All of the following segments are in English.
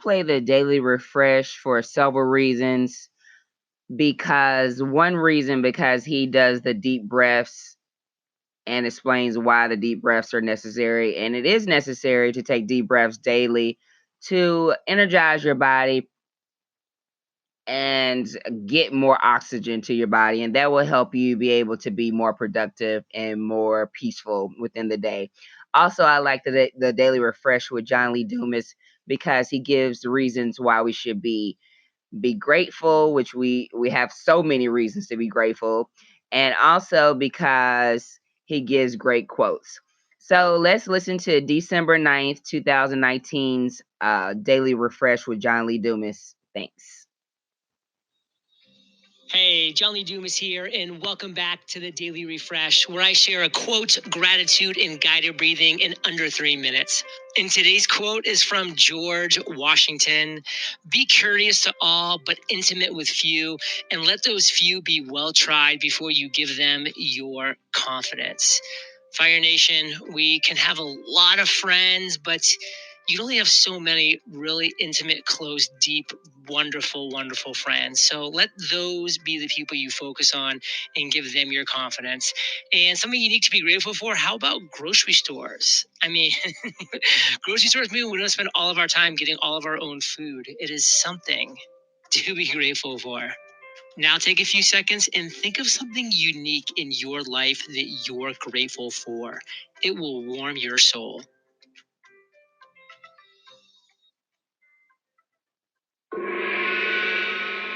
play the daily refresh for several reasons. One reason, because he does the deep breaths and explains why the deep breaths are necessary. And it is necessary to take deep breaths daily to energize your body and get more oxygen to your body, and that will help you be able to be more productive and more peaceful within the day. Also, I like the daily refresh with John Lee Dumas, because he gives the reasons why we should be grateful, which we have so many reasons to be grateful, and also because he gives great quotes. So let's listen to December 9th, 2019's daily refresh with John Lee Dumas. Thanks. Hey, John Lee Dumas here, and welcome back to the Daily Refresh, where I share a quote, gratitude, and guided breathing in under 3 minutes. And today's quote is from George Washington. Be curious to all, but intimate with few, and let those few be well tried before you give them your confidence. Fire Nation, we can have a lot of friends, but you only have so many really intimate, close, deep, wonderful, wonderful friends. So let those be the people you focus on and give them your confidence. And something unique to be grateful for, how about grocery stores? I mean, grocery stores mean we don't spend all of our time getting all of our own food. It is something to be grateful for. Now take a few seconds and think of something unique in your life that you're grateful for. It will warm your soul.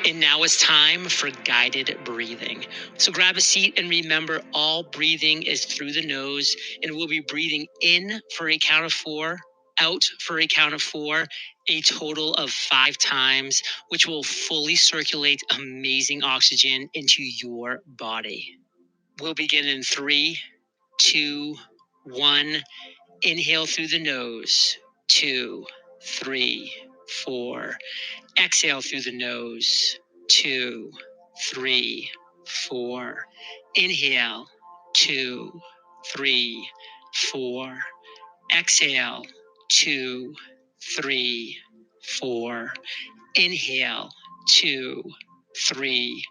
And now it's time for guided breathing. So grab a seat and remember, all breathing is through the nose, and we'll be breathing in for a count of 4, out for a count of 4, a total of 5 times, which will fully circulate amazing oxygen into your body. We'll begin in 3, 2, 1. Inhale through the nose. 2, 3, 4. Exhale through the nose. 2, 3, 4. Inhale. 2, 3, 4. Exhale. 2, 3, 4. Inhale. 2, 3,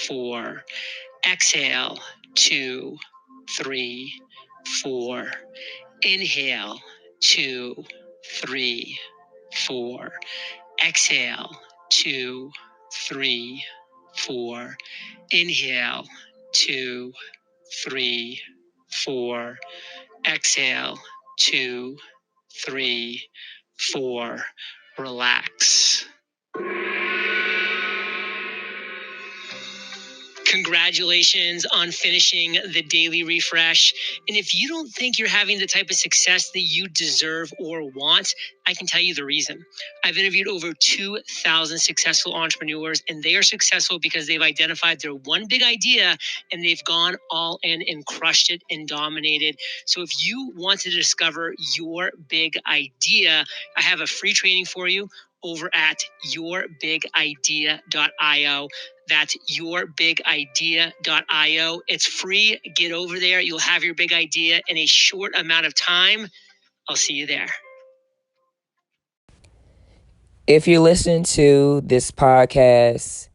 4. Exhale. 2, 3, 4. Inhale. 2, 3, 4. Exhale. 2, 3, 4. Inhale. 2, 3, 4. Exhale. 2, 3, 4. Relax. Congratulations on finishing the daily refresh. And if you don't think you're having the type of success that you deserve or want, I can tell you the reason. I've interviewed over 2,000 successful entrepreneurs, and they are successful because they've identified their one big idea and they've gone all in and crushed it and dominated. So if you want to discover your big idea, I have a free training for you over at yourbigidea.io. That's yourbigidea.io. It's free. Get over there. You'll have your big idea in a short amount of time. I'll see you there. If you listen to this podcast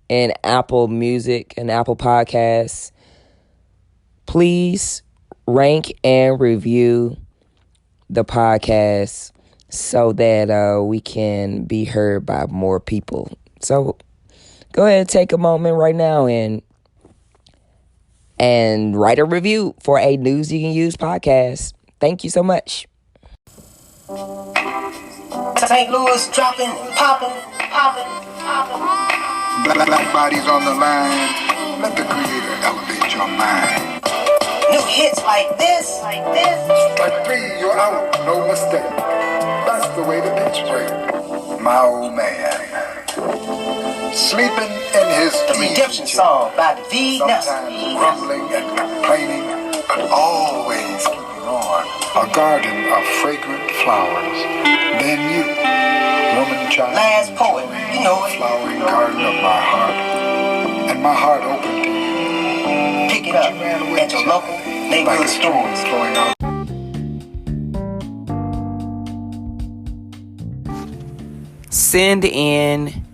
in Apple Music and Apple Podcasts, please rank and review the podcast so that we can be heard by more people. So go ahead and take a moment right now and write a review for a News You Can Use podcast. Thank you so much. St. Louis dropping, popping. Black bodies on the line. Let the creator elevate your mind. New hits like this. But 3, you're out, no mistake. That's the way the pitch break. My old man, sleeping in his The Redemption Song by the V. Nelson. sometimes grumbling and complaining, but always keeping on. A garden of fragrant flowers. Then you, woman, child, Last poet, you know it. flowering garden of my heart, and my heart open to you. Pick it up at your local neighborhood stores. Flowing out. Send in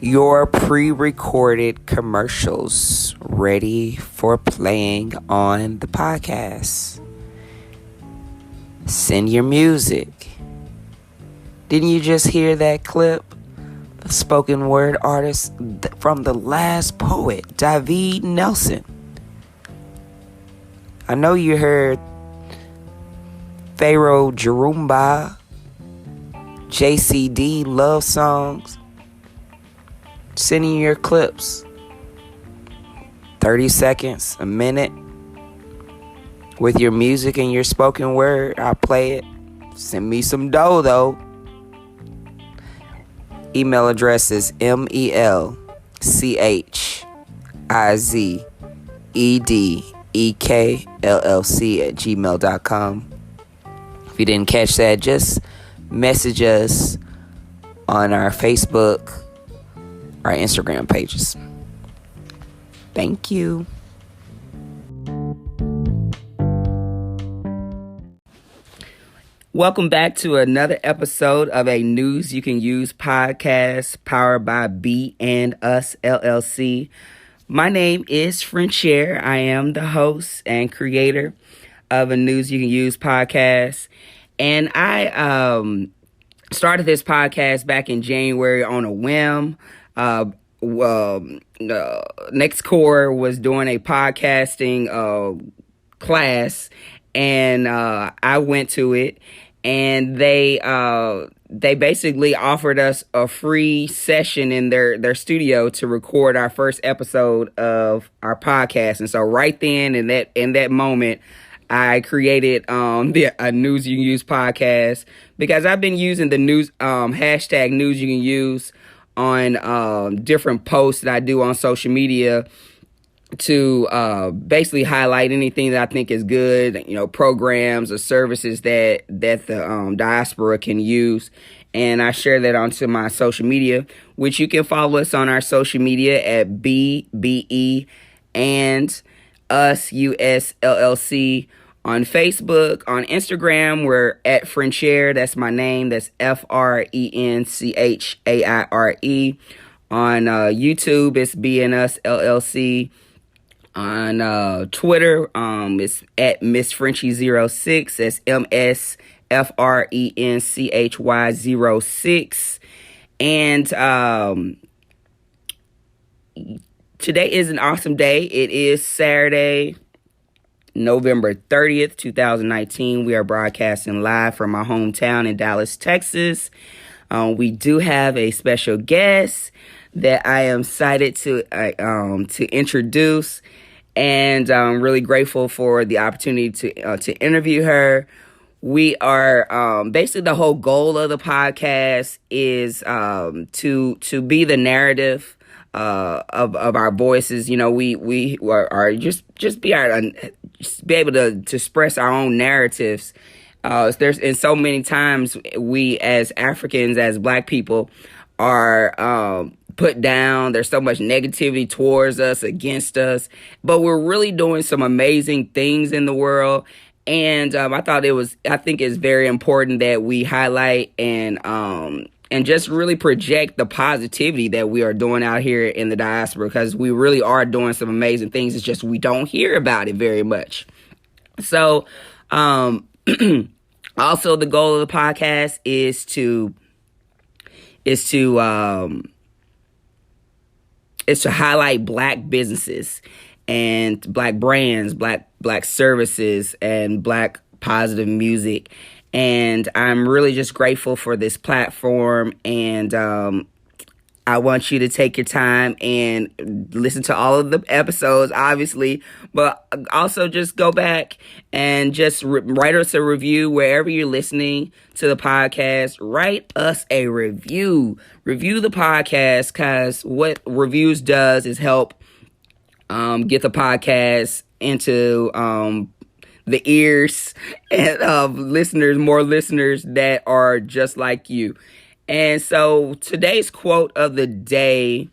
your pre-recorded commercials ready for playing on the podcast. Send your music. Didn't you just hear that clip? The spoken word artist from the last poet, David Nelson. I know you heard Pharaoh Jerumba, JCD love songs. Send in your clips. 30 seconds, a minute. With your music and your spoken word, I'll play it. Send me some dough, though. Email address is melchizedekllc@gmail.com. If you didn't catch that, just message us on our Facebook, our Instagram pages. Thank you. Welcome back to another episode of a News You Can Use podcast powered by B and Us LLC. My name is Frenchier. I am the host and creator of a News You Can Use podcast. And I started this podcast back in January on a whim. Next Core was doing a podcasting class, and I went to it, and they basically offered us a free session in their studio to record our first episode of our podcast. And so right then in that moment, I created a News You Can Use podcast, because I've been using the news hashtag News You Can Use on different posts that I do on social media to basically highlight anything that I think is good, programs or services that the diaspora can use. And I share that onto my social media, which you can follow us on our social media at BBE and Us US LLC on Facebook. On Instagram, we're at Frenchier. That's my name. That's FRENCHAIRE. On YouTube, it's BNUS LLC. On Twitter, it's at MissFrenchy06. That's MSFRENCHY06. And today is an awesome day. It is Saturday, November 30th, 2019. We are broadcasting live from my hometown in Dallas, Texas. We do have a special guest that I am excited to introduce, and I'm really grateful for the opportunity to interview her. We are basically, the whole goal of the podcast is to be the narrative of our voices. We are just be able to express our own narratives. And so many times we as Africans, as Black people, are put down. There's so much negativity towards us, against us, but we're really doing some amazing things in the world. And I think it's very important that we highlight and just really project the positivity that we are doing out here in the diaspora, because we really are doing some amazing things. It's just we don't hear about it very much. So, also the goal of the podcast is to highlight Black businesses and Black brands, Black services, and Black positive music. And I'm really just grateful for this platform. And I want you to take your time and listen to all of the episodes, obviously, but also just go back and just write us a review wherever you're listening to the podcast. Write us a review. Review the podcast, because what reviews does is help get the podcast into the ears of more listeners that are just like you. And so today's quote of the day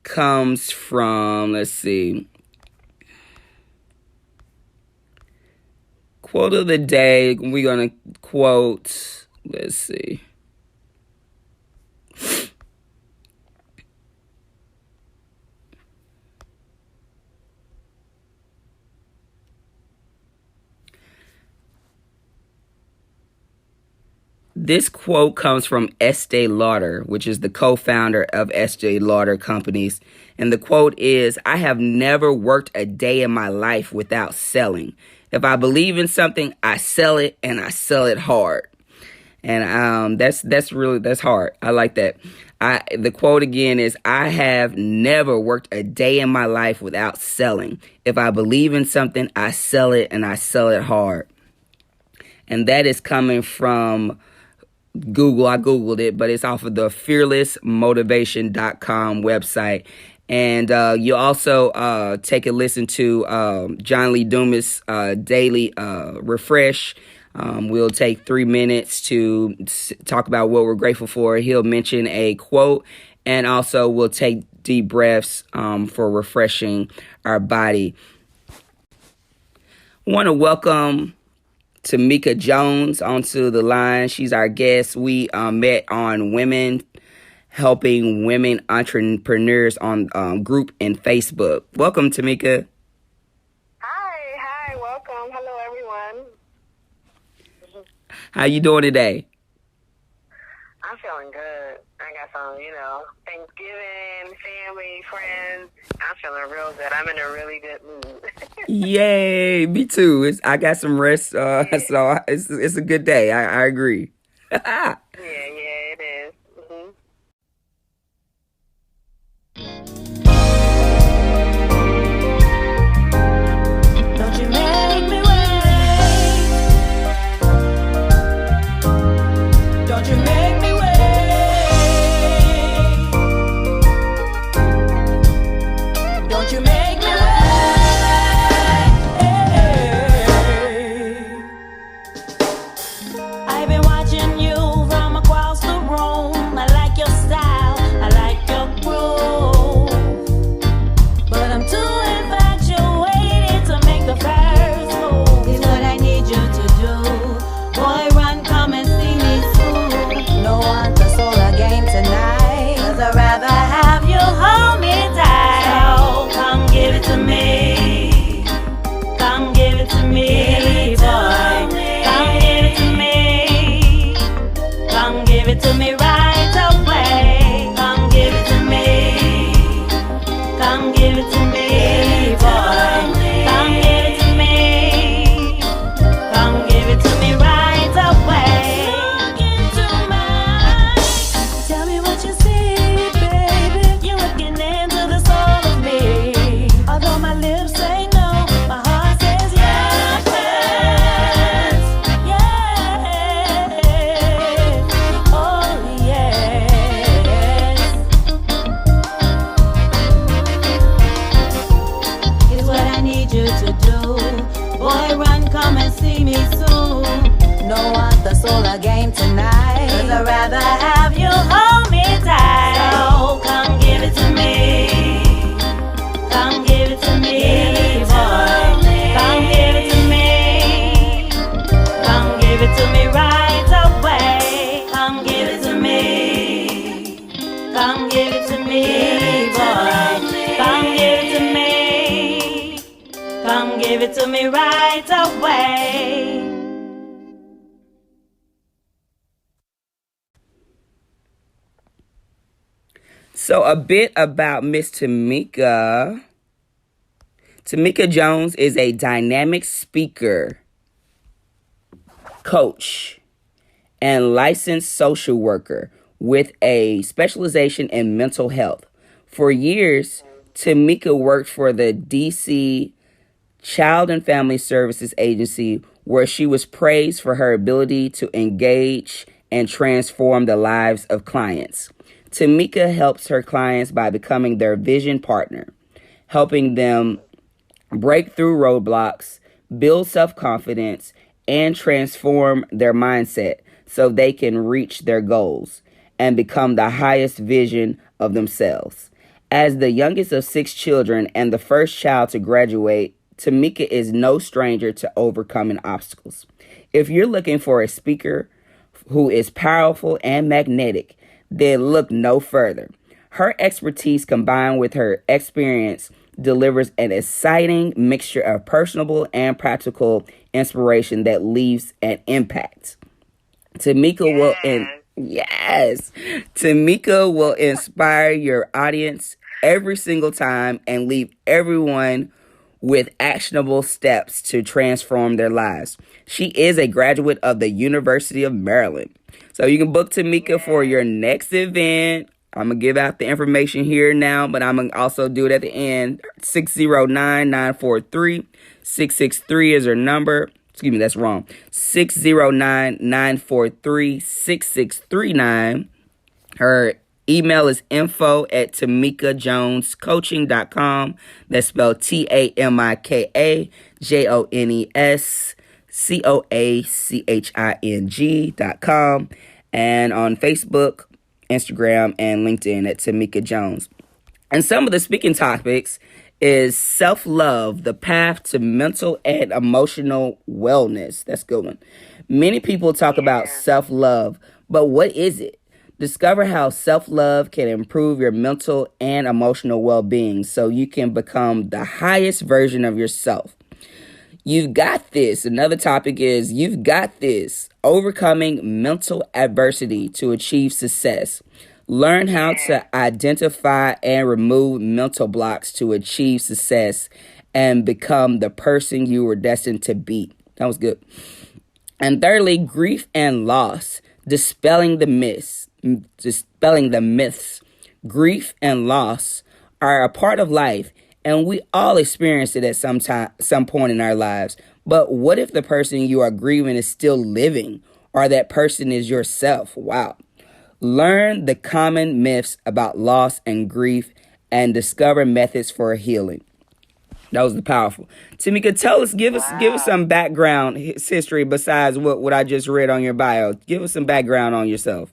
comes from, quote of the day, we're going to quote, This quote comes from Estee Lauder, which is the co-founder of Estee Lauder Companies. And the quote is, "I have never worked a day in my life without selling. If I believe in something, I sell it, and I sell it hard." And that's hard. I like that. The quote again is, "I have never worked a day in my life without selling. If I believe in something, I sell it, and I sell it hard." And that is coming from Google. I Googled it, but it's off of the fearlessmotivation.com website. And you also take a listen to John Lee Dumas' daily refresh. We'll take 3 minutes to talk about what we're grateful for. He'll mention a quote, and also we'll take deep breaths for refreshing our body. I want to welcome Tamika Jones onto the line. She's our guest. We met on Women Helping Women Entrepreneurs on group in Facebook. Welcome, Tamika. Hi, welcome. Hello, everyone. How you doing today? I'm feeling good. I got some, Thanksgiving, family, friends. I'm feeling real good. I'm in a really good mood. Yay, me too. I got some rest, so it's a good day. I agree. Yeah, it is. Mm-hmm. Don't you make me wait. Don't you make me wait. Don't you make me wait. I've been watching you from across the room. I like your style, I like your groove, but I'm too infatuated to make the first move. It's what I need you to do. Boy, run, come and see me soon. No one to soul a game tonight, 'cause I'd rather have you hold me tight. So come give it to me. Come give it to me, boy. Come give it to me. Come give it to me right away. Come give it to me. Come give it to me, boy. Come give it to me. Come give it to me right away. Look into my eyes. Tell me what you see, baby. You're looking into the soul of me. Although my lips say no, my heart says yes. Yes. Oh, yes. It's what I need you to do. Boy, run, come and see me soon. No one the soul a game tonight, 'cause I'd rather have you hold me tight. So come give it to me. Come give it to me, boy. Come give it to me. Come give it to me right away. Come give it to me. Come give it to me, boy. Come give it to me. Come give it to me right away. So a bit about Miss Tamika. Tamika Jones is a dynamic speaker, coach, and licensed social worker with a specialization in mental health. For years, Tamika worked for the DC Child and Family Services Agency, where she was praised for her ability to engage and transform the lives of clients. Tamika helps her clients by becoming their vision partner, helping them break through roadblocks, build self-confidence, and transform their mindset so they can reach their goals and become the highest vision of themselves. As the youngest of 6 children and the first child to graduate, Tamika is no stranger to overcoming obstacles. If you're looking for a speaker who is powerful and magnetic, then look no further. Her expertise combined with her experience delivers an exciting mixture of personable and practical inspiration that leaves an impact. Tamika will Yes. Tamika will inspire your audience every single time and leave everyone with actionable steps to transform their lives. She is a graduate of the University of Maryland. So you can book Tamika for your next event. I'm going to give out the information here now, but I'm going to also do it at the end. 609-943-663 is her number. Excuse me, that's wrong. 609-943-6639. Her email is info@TamikaJonesCoaching.com. That's spelled TamikaJonesCoaching.com. And on Facebook, Instagram, and LinkedIn at Tamika Jones. And some of the speaking topics is self-love, the path to mental and emotional wellness. That's a good one. Many people talk about self-love, but what is it? Discover how self-love can improve your mental and emotional well-being so you can become the highest version of yourself. You've got this. Another topic is you've got this. Overcoming mental adversity to achieve success. Learn how to identify and remove mental blocks to achieve success and become the person you were destined to be. That was good. And thirdly, grief and loss. Dispelling the myths. Grief and loss are a part of life, and we all experience it at some point in our lives. But what if the person you are grieving is still living, or that person is yourself? Wow. Learn the common myths about loss and grief and discover methods for healing. That was powerful. Tamika, give us some background history besides what I just read on your bio. Give us some background on yourself.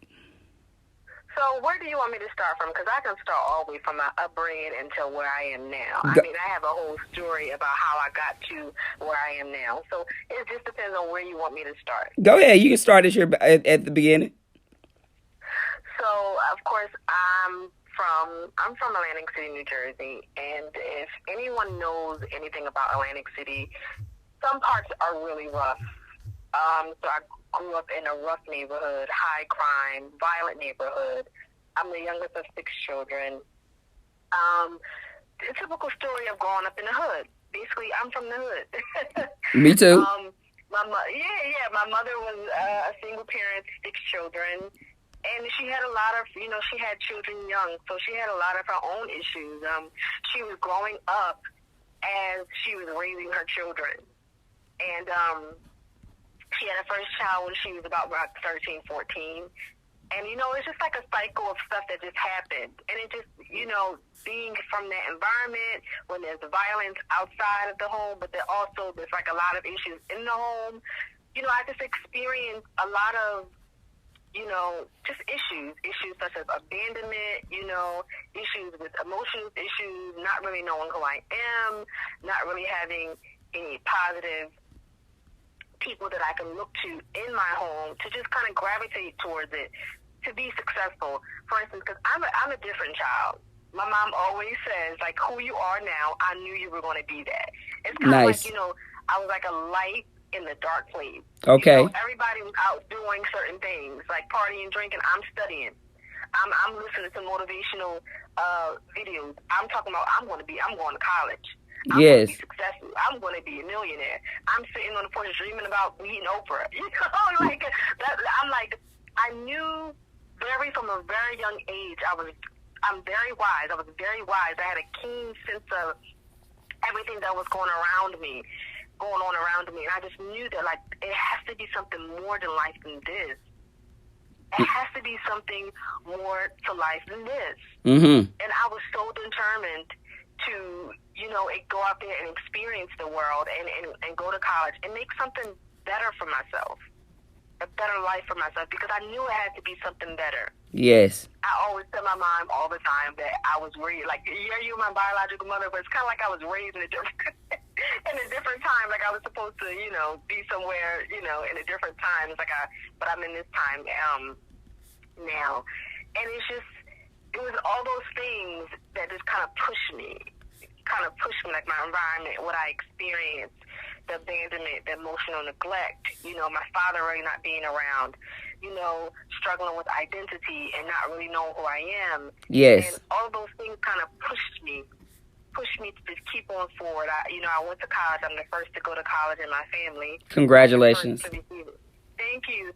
So where do you want me to start from? Because I can start all the way from my upbringing until where I am now. I mean, I have a whole story about how I got to where I am now. So it just depends on where you want me to start. Go ahead. You can start at the beginning. So, of course, I'm from Atlantic City, New Jersey, and if anyone knows anything about Atlantic City, some parts are really rough. So I grew up in a rough neighborhood, high crime, violent neighborhood. I'm the youngest of 6 children. The typical story of growing up in the hood. Basically, I'm from the hood. Me too. My mother was a single parent, 6 children. And she had a lot of, she had children young, so she had a lot of her own issues. She was growing up as she was raising her children. And she had her first child when she was about 13, 14. And, it's just like a cycle of stuff that just happened. And it just, being from that environment, when there's violence outside of the home, but there's like a lot of issues in the home, I just experienced a lot of, just issues such as abandonment, issues with emotional issues, not really knowing who I am, not really having any positive people that I can look to in my home to just kind of gravitate towards it, to be successful. For instance, because I'm a different child. My mom always says, like, who you are now, I knew you were going to be that. It's kind of like, I was like a light in the dark place. Okay. Everybody was out doing certain things, like partying, drinking. I'm studying. I'm listening to motivational videos. I'm talking about I'm going to college. I'm going to be successful. I'm going to be a millionaire. I'm sitting on the porch dreaming about meeting Oprah. Like that. I'm like, I knew from a very young age. I'm very wise. I was very wise. I had a keen sense of everything that was going on around me. And I just knew that, like, it has to be something more to life than this. It has to be something more to life than this. Mm-hmm. And I was so determined to, go out there and experience the world and go to college and make something better for myself, a better life for myself, because I knew it had to be something better. Yes. I always tell my mom all the time that I was raised, like, yeah, you're my biological mother, but it's kind of like I was raised in a different time. Like, I was supposed to, be somewhere, in a different time. It's like but I'm in this time now. And it was all those things that just kind of pushed me, like my environment, what I experienced, the abandonment, the emotional neglect, my father really not being around, struggling with identity and not really knowing who I am. Yes. And all of those things kind of pushed me to just keep on forward. I went to college. I'm the first to go to college in my family. Congratulations. Thank you.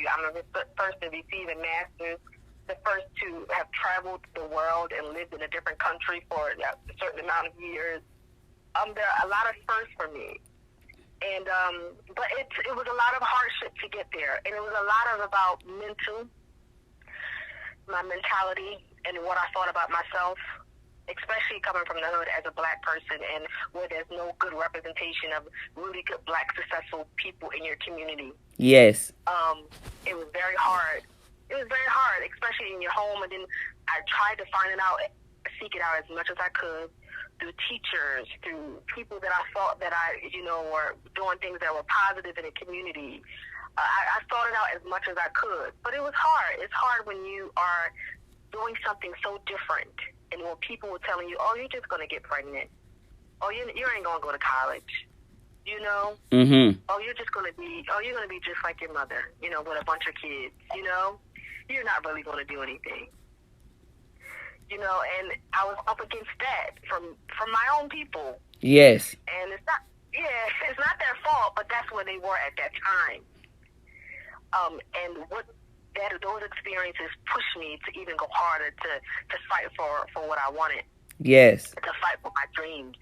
I'm the first to receive a master's, the first to have traveled the world and lived in a different country for a certain amount of years. There are a lot of firsts for me. And but it was a lot of hardship to get there, and it was a lot of about my mentality, and what I thought about myself, especially coming from the hood as a black person, and where there's no good representation of really good black successful people in your community. Yes. It was very hard. Especially in your home, and then I tried to seek it out as much as I could, through teachers, through people that I thought that were doing things that were positive in the community. I sought it out as much as I could, but it was hard. It's hard when you are doing something so different, and when people were telling you, "Oh, you're just going to get pregnant. Oh, you ain't going to go to college." Mm-hmm. Oh, you're going to be just like your mother, with a bunch of kids. You're not really going to do anything. And I was up against that from my own people. Yes. And it's not their fault, but that's where they were at that time. And those experiences pushed me to even go harder to fight for what I wanted. Yes. To fight for my dreams.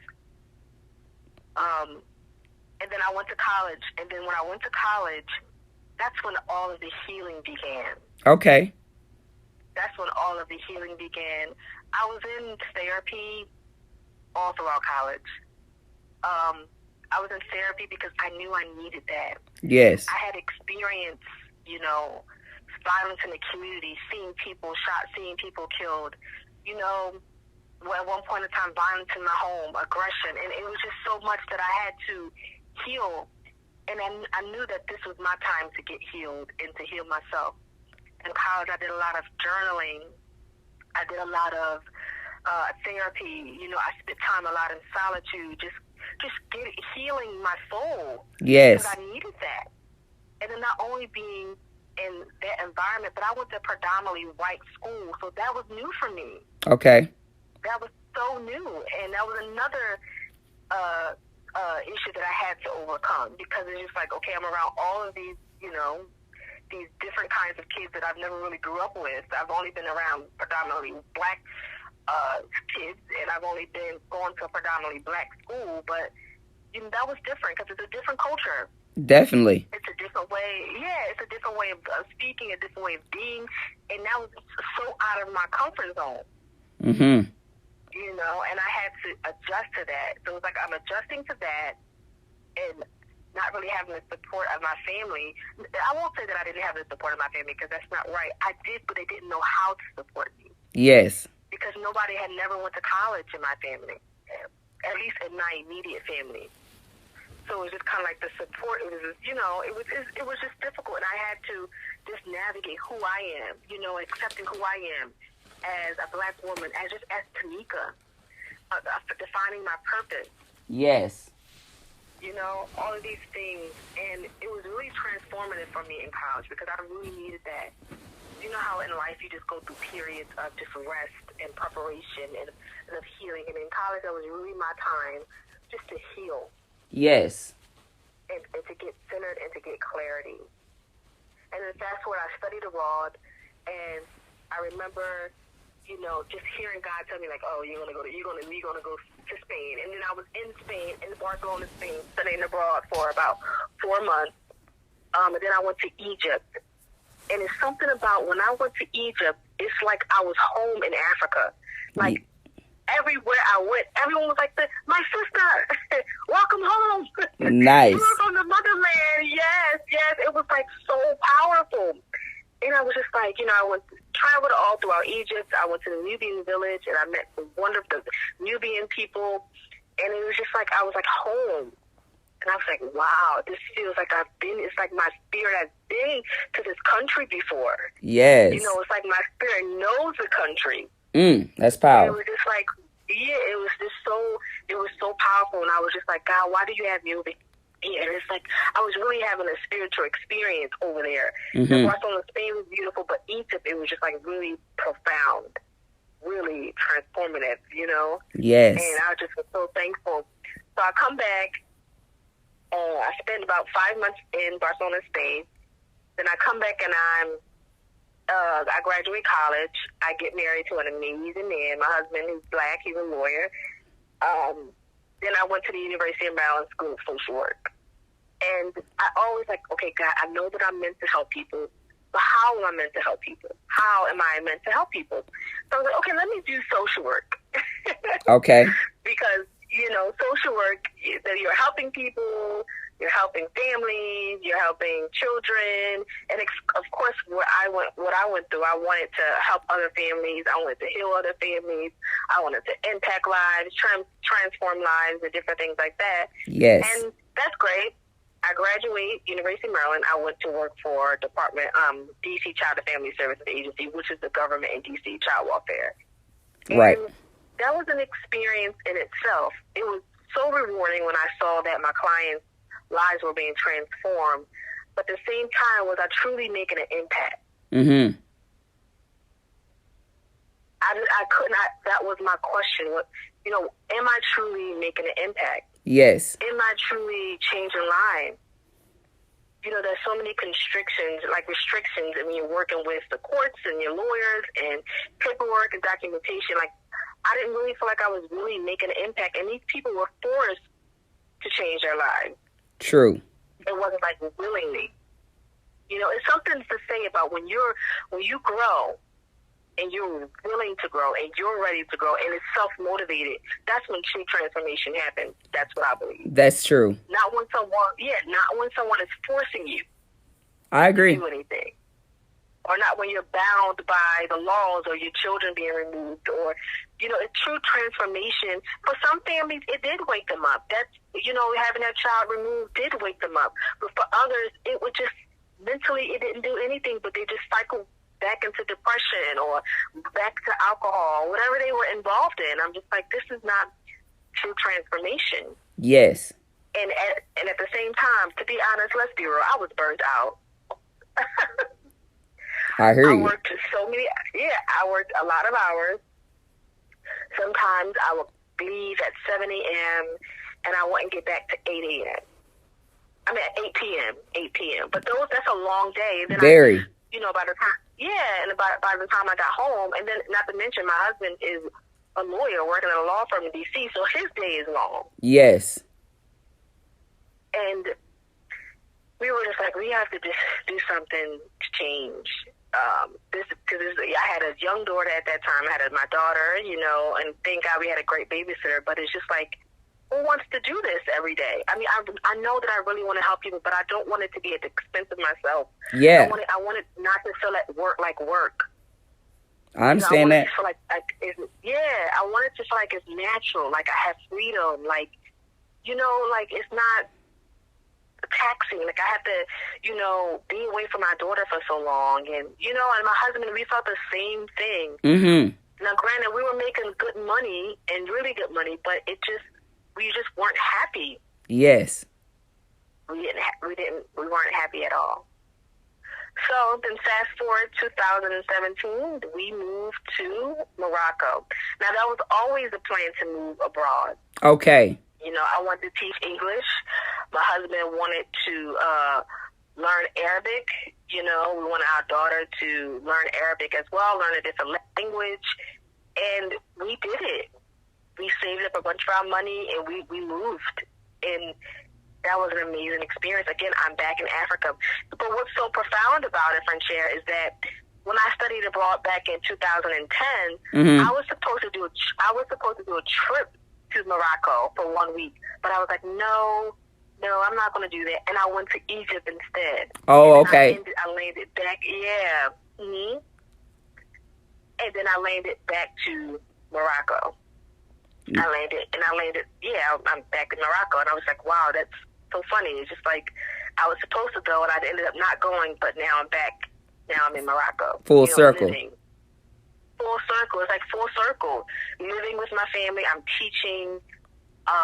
And then I went to college, and then when I went to college, that's when all of the healing began. Okay. That's when all of the healing began. I was in therapy all throughout college. I was in therapy because I knew I needed that. Yes. I had experienced, violence in the community, seeing people shot, seeing people killed, at one point in time, violence in my home, aggression, and it was just so much that I had to heal. And I knew that this was my time to get healed and to heal myself. In college, I did a lot of journaling. I did a lot of therapy. I spent time a lot in solitude, just healing my soul. Yes. Because I needed that. And then not only being in that environment, but I went to predominantly white school, so that was new for me. Okay. That was so new, and that was another issue that I had to overcome, because it's just like, okay, I'm around all of these, these different kinds of kids that I've never really grew up with. I've only been around predominantly black kids, and I've only been going to a predominantly black school, but that was different because it's a different culture. Definitely. It's a different way. Yeah, it's a different way of speaking, a different way of being, and that was so out of my comfort zone. Mm-hmm. And I had to adjust to that. So it was like I'm adjusting to that, and not really having the support of my family. I won't say that I didn't have the support of my family, because that's not right. I did, but they didn't know how to support me. Yes. Because nobody had never went to college in my family, at least in my immediate family. So it was just kind of like the support. It was just, it was just difficult, and I had to just navigate who I am, accepting who I am as a black woman, as Tamika, defining my purpose. Yes. All of these things, and it was really transformative for me in college, because I really needed that. You know how in life you just go through periods of just rest and preparation and of healing, and in college that was really my time just to heal. Yes. And to get centered and to get clarity. And then fast forward, I studied abroad, and I remember, just hearing God tell me, like, oh, you're gonna go to Spain. And then I was in Spain, in Barcelona, Spain, studying abroad for about 4 months. And then I went to Egypt. And it's something about when I went to Egypt, it's like I was home in Africa. Like, everywhere I went, everyone was like, my sister, welcome home. Nice. You're from the motherland. Yes. It was like so powerful. And I was just like, I traveled all throughout Egypt. I went to the Nubian village, and I met some wonderful Nubian people. And it was just like, I was like home. And I was like, wow, this feels like it's like my spirit has been to this country before. Yes. It's like my spirit knows the country. That's powerful. And it was just like, it was so powerful. And I was just like, God, why do you have me over Yeah, and it's like I was really having a spiritual experience over there. Mm-hmm. Barcelona, Spain was beautiful, but Egypt, it was just like really profound, really transformative, you know? Yes. And I just was so thankful. So I come back, I spent about 5 months in Barcelona, Spain. Then I come back and I graduate college. I get married to an amazing man. My husband is black. He's a lawyer. Then I went to the University of Maryland School of Social Work. And I always like, okay, God, I know that I'm meant to help people, but how am I meant to help people? How am I meant to help people? So I was like, okay, let me do social work. Okay. Because, you know, social work, you're helping people, you're helping families, you're helping children. And of course, what I went through, I wanted to help other families. I wanted to heal other families. I wanted to impact lives, transform lives, and different things like that. Yes. And that's great. I graduate University of Maryland. I went to work for Department DC Child and Family Services Agency, which is the government in DC child welfare. Right. And that was an experience in itself. It was so rewarding when I saw that my clients' lives were being transformed, but at the same time was I truly making an impact. Mm-hmm. I could not. That was my question. What, you know, am I truly making an impact? Yes. Am I truly changing lives? You know, there's so many restrictions, and when you're working with the courts and your lawyers and paperwork and documentation. Like, I didn't really feel like I was really making an impact, and these people were forced to change their lives. True. It wasn't like willingly. You know, it's something to say about when you grow and you're willing to grow and you're ready to grow and it's self-motivated. That's when true transformation happens. That's what I believe. That's true. Not when someone is forcing you I agree. to do anything. Or not when you're bound by the laws or your children being removed, or, you know, it's true transformation. For some families, it did wake them up. That's, you know, having that child removed did wake them up. But for others, it was just mentally, it didn't do anything, but they just cycled back into depression or back to alcohol, whatever they were involved in. I'm just like, this is not true transformation. Yes. And at the same time, to be honest, let's be real, I was burnt out. I hear you. I worked I worked a lot of hours. Sometimes I would leave at 7 a.m. and I wouldn't get back to 8 a.m. I mean, 8 p.m. 8 p.m. But that's a long day. Then Very. By the time, by the time I got home, and then not to mention my husband is a lawyer working at a law firm in D.C., so his day is long. Yes. And we were just like, we have to just do something to change. I had a young daughter at that time. I had my daughter, you know, and thank God we had a great babysitter. But it's just like, who wants to do this every day? I mean, I know that I really want to help people, but I don't want it to be at the expense of myself. Yeah. I want it not to feel like work. I understand that. I want it to feel like it's natural, like I have freedom, like, you know, like it's not taxing. Like I have to, you know, be away from my daughter for so long, and you know, and my husband, we felt the same thing. Mm-hmm. Now, granted, we were making good money and really good money, but we just weren't happy. Yes. We weren't happy at all. So then fast forward 2017, we moved to Morocco. Now that was always a plan to move abroad. Okay. You know, I wanted to teach English. My husband wanted to learn Arabic. You know, we wanted our daughter to learn Arabic as well, learn a different language. And we did it. We saved up a bunch of our money and we moved. And that was an amazing experience. Again, I'm back in Africa. But what's so profound about it, Frenchia, is that when I studied abroad back in 2010, I was supposed to do a trip to Morocco for 1 week. But I was like, no, I'm not going to do that. And I went to Egypt instead. Oh, okay. I landed back, Mm-hmm. And then I landed back to Morocco. I'm back in Morocco. And I was like, wow, that's so funny. It's just like I was supposed to go and I ended up not going, but now I'm back. Now I'm in Morocco. Full circle. Full circle. It's like full circle. Living with my family. I'm teaching.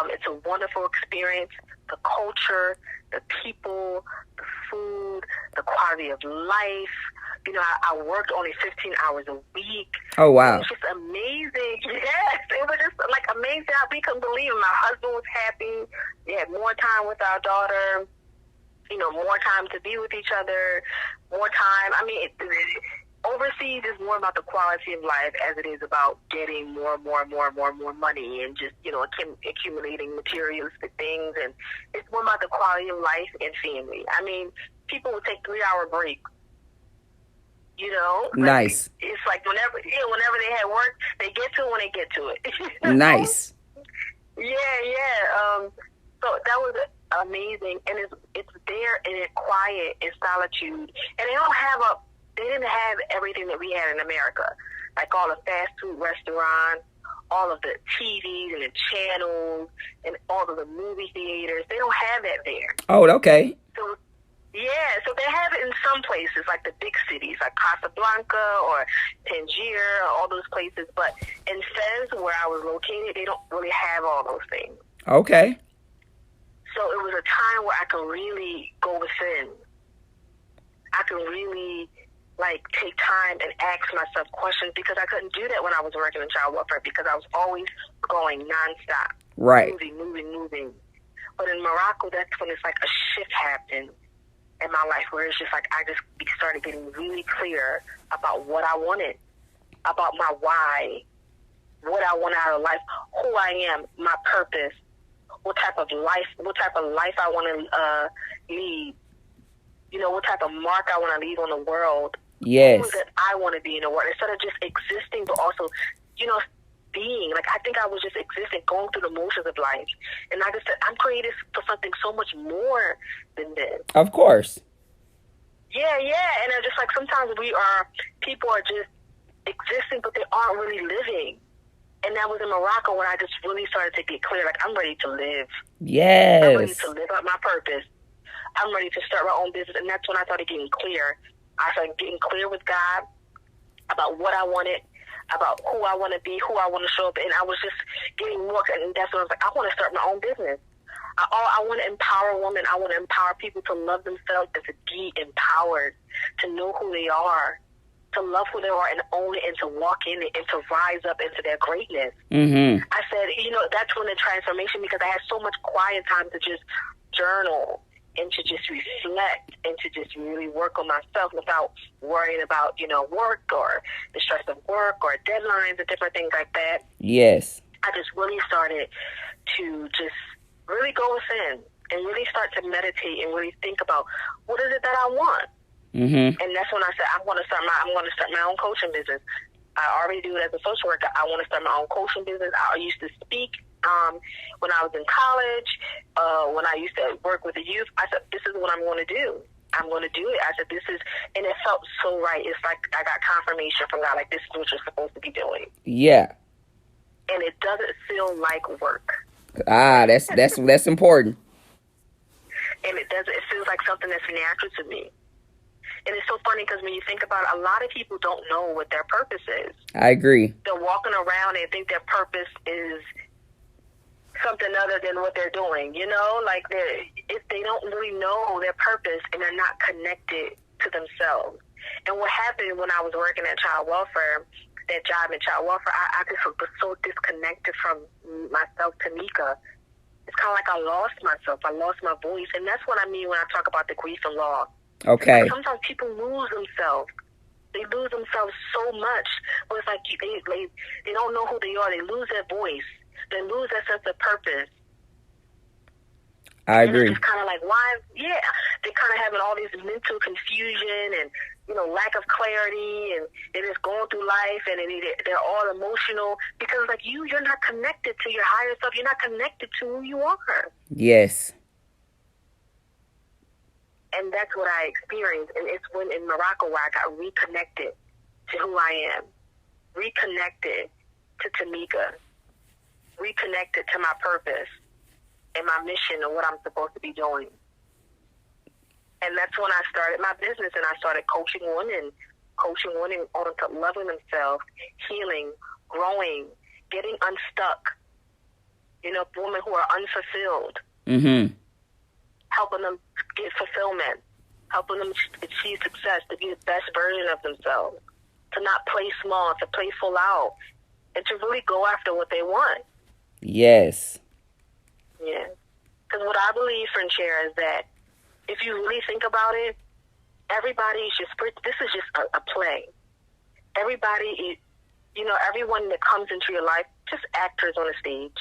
It's a wonderful experience. The culture, the people, the food, the quality of life. You know, I worked only 15 hours a week. Oh, wow. It was just amazing. Yes, it was just like amazing. We couldn't believe it. My husband was happy. We had more time with our daughter. You know, more time to be with each other. More time. I mean, overseas is more about the quality of life as it is about getting more money and just, you know, accumulating materialistic things. And it's more about the quality of life and family. I mean, people will take 3-hour breaks. You know, Nice. Like, it's like whenever they had work, they get to it when they get to it. You know? Nice. Yeah. So that was amazing, and it's there and it's quiet in solitude, and they didn't have everything that we had in America, like all the fast food restaurants, all of the TVs and the channels, and all of the movie theaters. They don't have that there. Oh, okay. So. Yeah, so they have it in some places, like the big cities, like Casablanca or Tangier, all those places. But in Fez, where I was located, they don't really have all those things. Okay. So it was a time where I could really go within. I could really, like, take time and ask myself questions, because I couldn't do that when I was working in child welfare, because I was always going nonstop. Right. Moving. But in Morocco, that's when it's like a shift happened in my life, where it's just like I just started getting really clear about what I wanted, about my why, what I want out of life, who I am, my purpose, what type of life I want to lead. You know, what type of mark I want to leave on the world. Yes. Who is it I want to be in the world, instead of just existing, but also, you know, being. Like, I think I was just existing, going through the motions of life. And I just said, I'm created for something so much more than this. Of course. Yeah. And it's just like sometimes people are just existing, but they aren't really living. And that was in Morocco when I just really started to get clear. Like, I'm ready to live. Yes. I'm ready to live out my purpose. I'm ready to start my own business. And that's when I started getting clear. I started getting clear with God about what I wanted, about who I want to be, who I want to show up. And I was just getting more. And that's when I was like, I want to start my own business. I want to empower women. I want to empower people to love themselves and to be empowered, to know who they are, to love who they are and own it, and to walk in it, and to rise up into their greatness. Mm-hmm. I said, you know, that's when the transformation, because I had so much quiet time to just journal and to just reflect and to just really work on myself without worrying about, you know, work or the stress of work or deadlines and different things like that. Yes. I just really started to just really go within and really start to meditate and really think about what is it that I want. Mm-hmm. And that's when I said, I'm going to start my own coaching business. I already do it as a social worker. I want to start my own coaching business. I used to speak when I was in college, when I used to work with the youth. I said, this is what I'm going to do. I'm going to do it. I said, and it felt so right. It's like I got confirmation from God, like, this is what you're supposed to be doing. Yeah. And it doesn't feel like work. That's important. And it feels like something that's natural to me. And it's so funny, because when you think about it, a lot of people don't know what their purpose is. I agree. They're walking around and think their purpose is something other than what they're doing, you know? Like, if they don't really know their purpose and they're not connected to themselves. And what happened when I was working at child welfare, that job in child welfare, I just was so disconnected from myself, Tamika. It's kind of like I lost myself. I lost my voice. And that's what I mean when I talk about the grief and loss. Okay. Like, sometimes people lose themselves. They lose themselves so much. But it's like they don't know who they are. They lose their voice. They lose that sense of purpose. I agree. And it's kind of like, why? Yeah. They're kind of having all this mental confusion and, you know, lack of clarity, and they're just going through life, and they're all emotional, because, like, you're not connected to your higher self. You're not connected to who you are. Yes. And that's what I experienced. And it's when in Morocco where I got reconnected to who I am, reconnected to Tamika, reconnected to my purpose and my mission and what I'm supposed to be doing. And that's when I started my business, and I started coaching women on to loving themselves, healing, growing, getting unstuck, women who are unfulfilled, Mm-hmm. helping them get fulfillment, helping them achieve success, to be the best version of themselves, to not play small, to play full out, and to really go after what they want. Yes. Yeah. Because what I believe, Frenchera, is that if you really think about it, everybody's just, this is just a play. Everybody, everyone that comes into your life, just actors on a stage.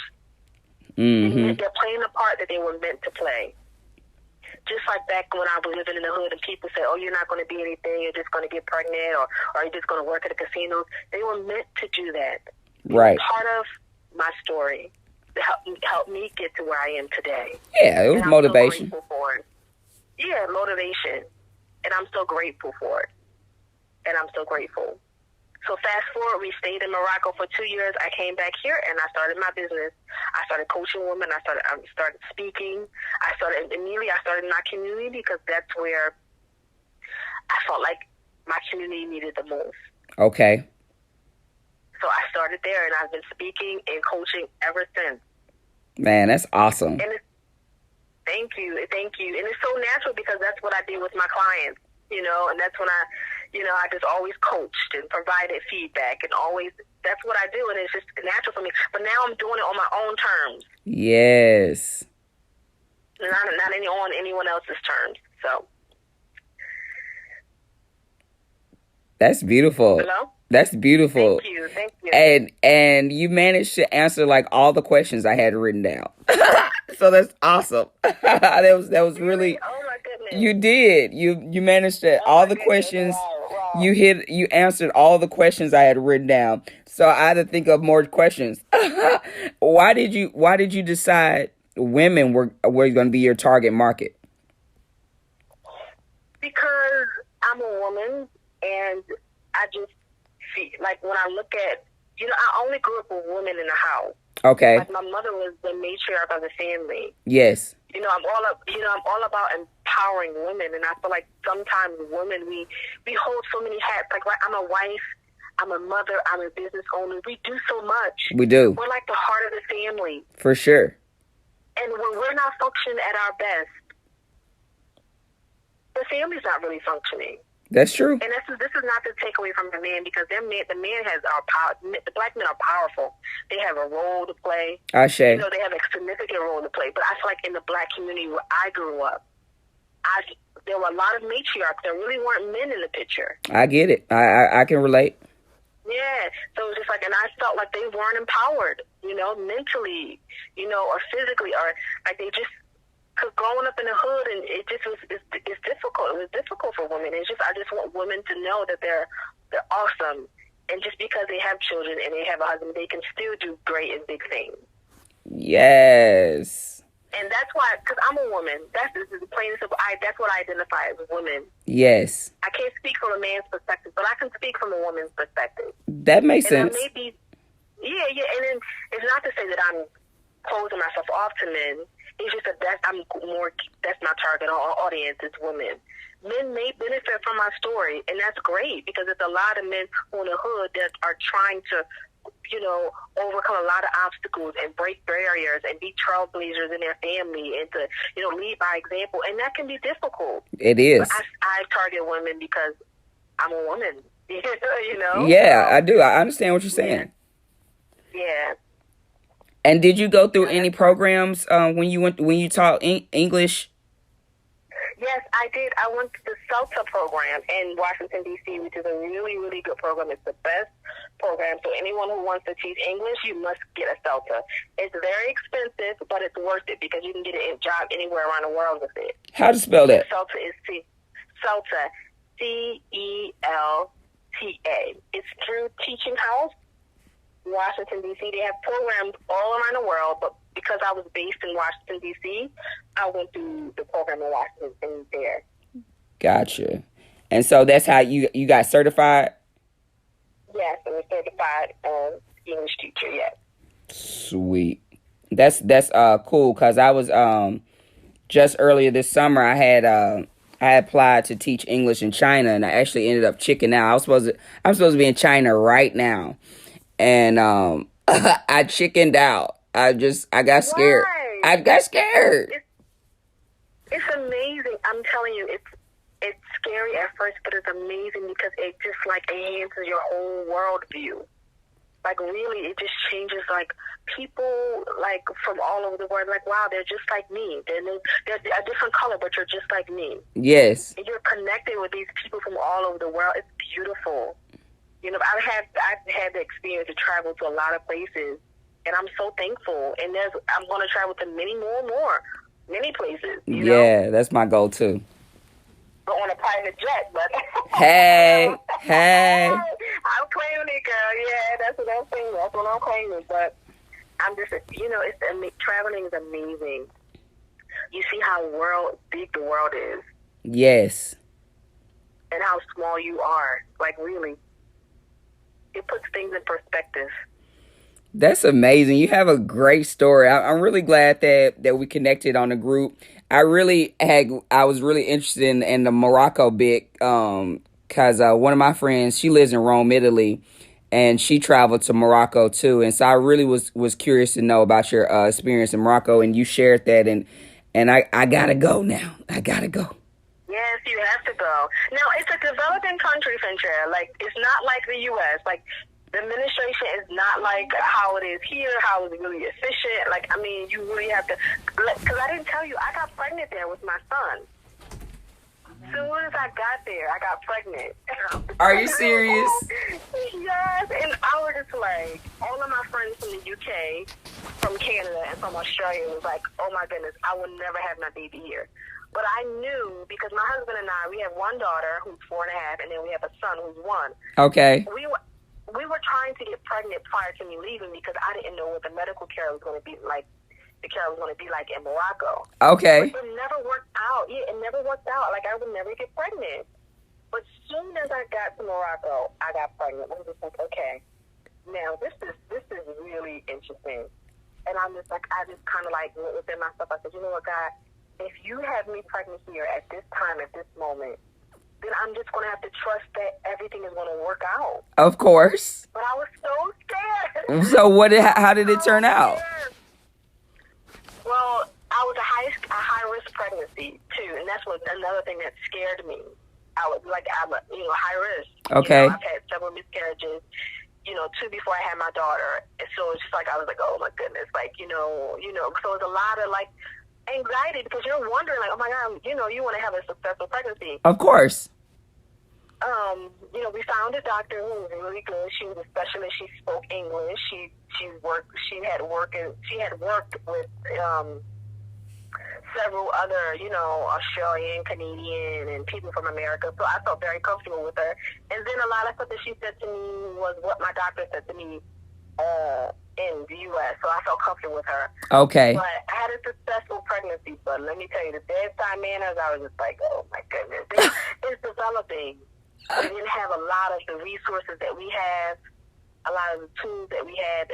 Mm-hmm. They're playing the part that they were meant to play. Just like back when I was living in the hood and people said, oh, you're not going to be anything, you're just going to get pregnant, or you're just going to work at a casino. They were meant to do that. Right. Part of my story to help me get to where I am today. Yeah, it was motivation. So for it. Yeah, motivation. And I'm so grateful for it. And I'm so grateful. So fast forward, we stayed in Morocco for 2 years. I came back here and I started my business. I started coaching women. I started speaking. I started in my community because that's where I felt like my community needed the most. Okay. So I started there, and I've been speaking and coaching ever since. Man, that's awesome. And thank you. And it's so natural because that's what I did with my clients, and that's when I just always coached and provided feedback, and always, that's what I do, and it's just natural for me. But now I'm doing it on my own terms. Yes. Not on anyone else's terms. So. That's beautiful. Hello? That's beautiful. Thank you. And you managed to answer like all the questions I had written down. So that's awesome. that was really. Oh my goodness. You did. You managed to all the questions. Wow. You answered all the questions I had written down. So I had to think of more questions. Why did you decide women were going to be your target market? Because I'm a woman, and I just see, like, when I look at, I only grew up with women in the house. Okay. Like, my mother was the matriarch of the family. Yes. I'm all about empowering women, and I feel like sometimes women, we hold so many hats. Like, I'm a wife, I'm a mother, I'm a business owner. We do so much. We do. We're like the heart of the family. For sure. And when we're not functioning at our best, the family's not really functioning. That's true. And this is not to take away from the man, because the man has our power. The black men are powerful. They have a role to play. Ashe. They have a significant role to play. But I feel like in the black community where I grew up, there were a lot of matriarchs. There really weren't men in the picture. I get it. I can relate. Yeah. So it was just like, and I felt like they weren't empowered, mentally, or physically, or like they just. Because growing up in the hood, and it just it's difficult. It was difficult for women. I just want women to know that they're awesome, and just because they have children and they have a husband, they can still do great and big things. Yes. And that's why, because I'm a woman. That's the plain and simple. That's what I identify as a woman. Yes. I can't speak from a man's perspective, but I can speak from a woman's perspective. That makes sense. Yeah. And then it's not to say that I'm closing myself off to men. It's just that that's my target audience is women. Men may benefit from my story, and that's great, because there's a lot of men in the hood that are trying to, overcome a lot of obstacles and break barriers and be trailblazers in their family, and to, lead by example. And that can be difficult. It is. But I target women because I'm a woman, Yeah, I do. I understand what you're saying. Yeah. And did you go through any programs when you taught English? Yes, I did. I went to the CELTA program in Washington, D.C., which is a really, really good program. It's the best program. So anyone who wants to teach English, you must get a CELTA. It's very expensive, but it's worth it, because you can get a job anywhere around the world with it. How to spell that? CELTA is CELTA, CELTA. It's through Teaching House, Washington, D.C. They have programs all around the world, but because I was based in Washington, D.C., I went through the program in Washington there. Gotcha. And so that's how you got certified? Yes, I was certified English teacher, yes. Sweet. That's cool, because I was just earlier this summer I applied to teach English in China, and I actually ended up chicking out. I'm supposed to be in China right now. And I chickened out. I got scared. Why? I got scared. It's amazing. I'm telling you, it's scary at first, but it's amazing because it just like enhances your whole world view. Like really, it just changes like people like from all over the world. Like wow, they're just like me. They're a different color, but you're just like me. Yes. And you're connecting with these people from all over the world. It's beautiful. You know, I've had the experience to travel to a lot of places, and I'm so thankful. And I'm going to travel to many places. You know? That's my goal too. But on a private jet, but Hey. I'm claiming it, girl. Yeah, that's what I'm saying. That's what I'm claiming. But I'm just, traveling is amazing. You see how big the world is. Yes. And how small you are. Like really, it puts things in perspective. That's amazing. You have a great story. I'm really glad that we connected on the group. I was really interested in the Morocco bit, cause one of my friends, she lives in Rome, Italy, and she traveled to Morocco too. And so I really was curious to know about your experience in Morocco, and you shared that, and I gotta go now. I gotta go. Yes, you have to go. Now, it's a developing country, Fincher. Like, it's not like the U.S. Like, the administration is not like how it is here, how it's really efficient. Like, I mean, you really have to... Because I didn't tell you, I got pregnant there with my son. As soon as I got there, I got pregnant. Are you serious? Yes, and I was just like, all of my friends from the UK, from Canada, and from Australia was like, oh my goodness, I will never have my baby here. But I knew, because my husband and I, we have one daughter who's 4.5, and then we have a son who's 1. Okay. We were trying to get pregnant prior to me leaving because I didn't know what the medical care was going to be like. The care was going to be like in Morocco. Okay. But it never worked out. Yeah, it never worked out. Like I would never get pregnant. But soon as I got to Morocco, I got pregnant. I was just like, okay, now this is really interesting. And I'm just like, I just kind of like went within myself. I said, you know what, God, if you have me pregnant here at this time, at this moment, then I'm just going to have to trust that everything is going to work out. Of course. But I was so scared. So how did it turn out? Well, I was a high-risk pregnancy, too, and that's another thing that scared me. I'm high risk. Okay. I've had several miscarriages, 2 before I had my daughter. And so it's just like, I was like, oh my goodness, like, so it's a lot of like anxiety because you're wondering like, oh my God, you want to have a successful pregnancy. Of course. We found a doctor who was really good. She was a specialist. She spoke English. She had worked with several other, Australian, Canadian, and people from America. So I felt very comfortable with her. And then a lot of stuff that she said to me was what my doctor said to me in the U.S. So I felt comfortable with her. Okay. But I had a successful pregnancy. But let me tell you, the bedside manners, I was just like, oh my goodness, it's developing. We didn't have a lot of the resources that we have, a lot of the tools that we have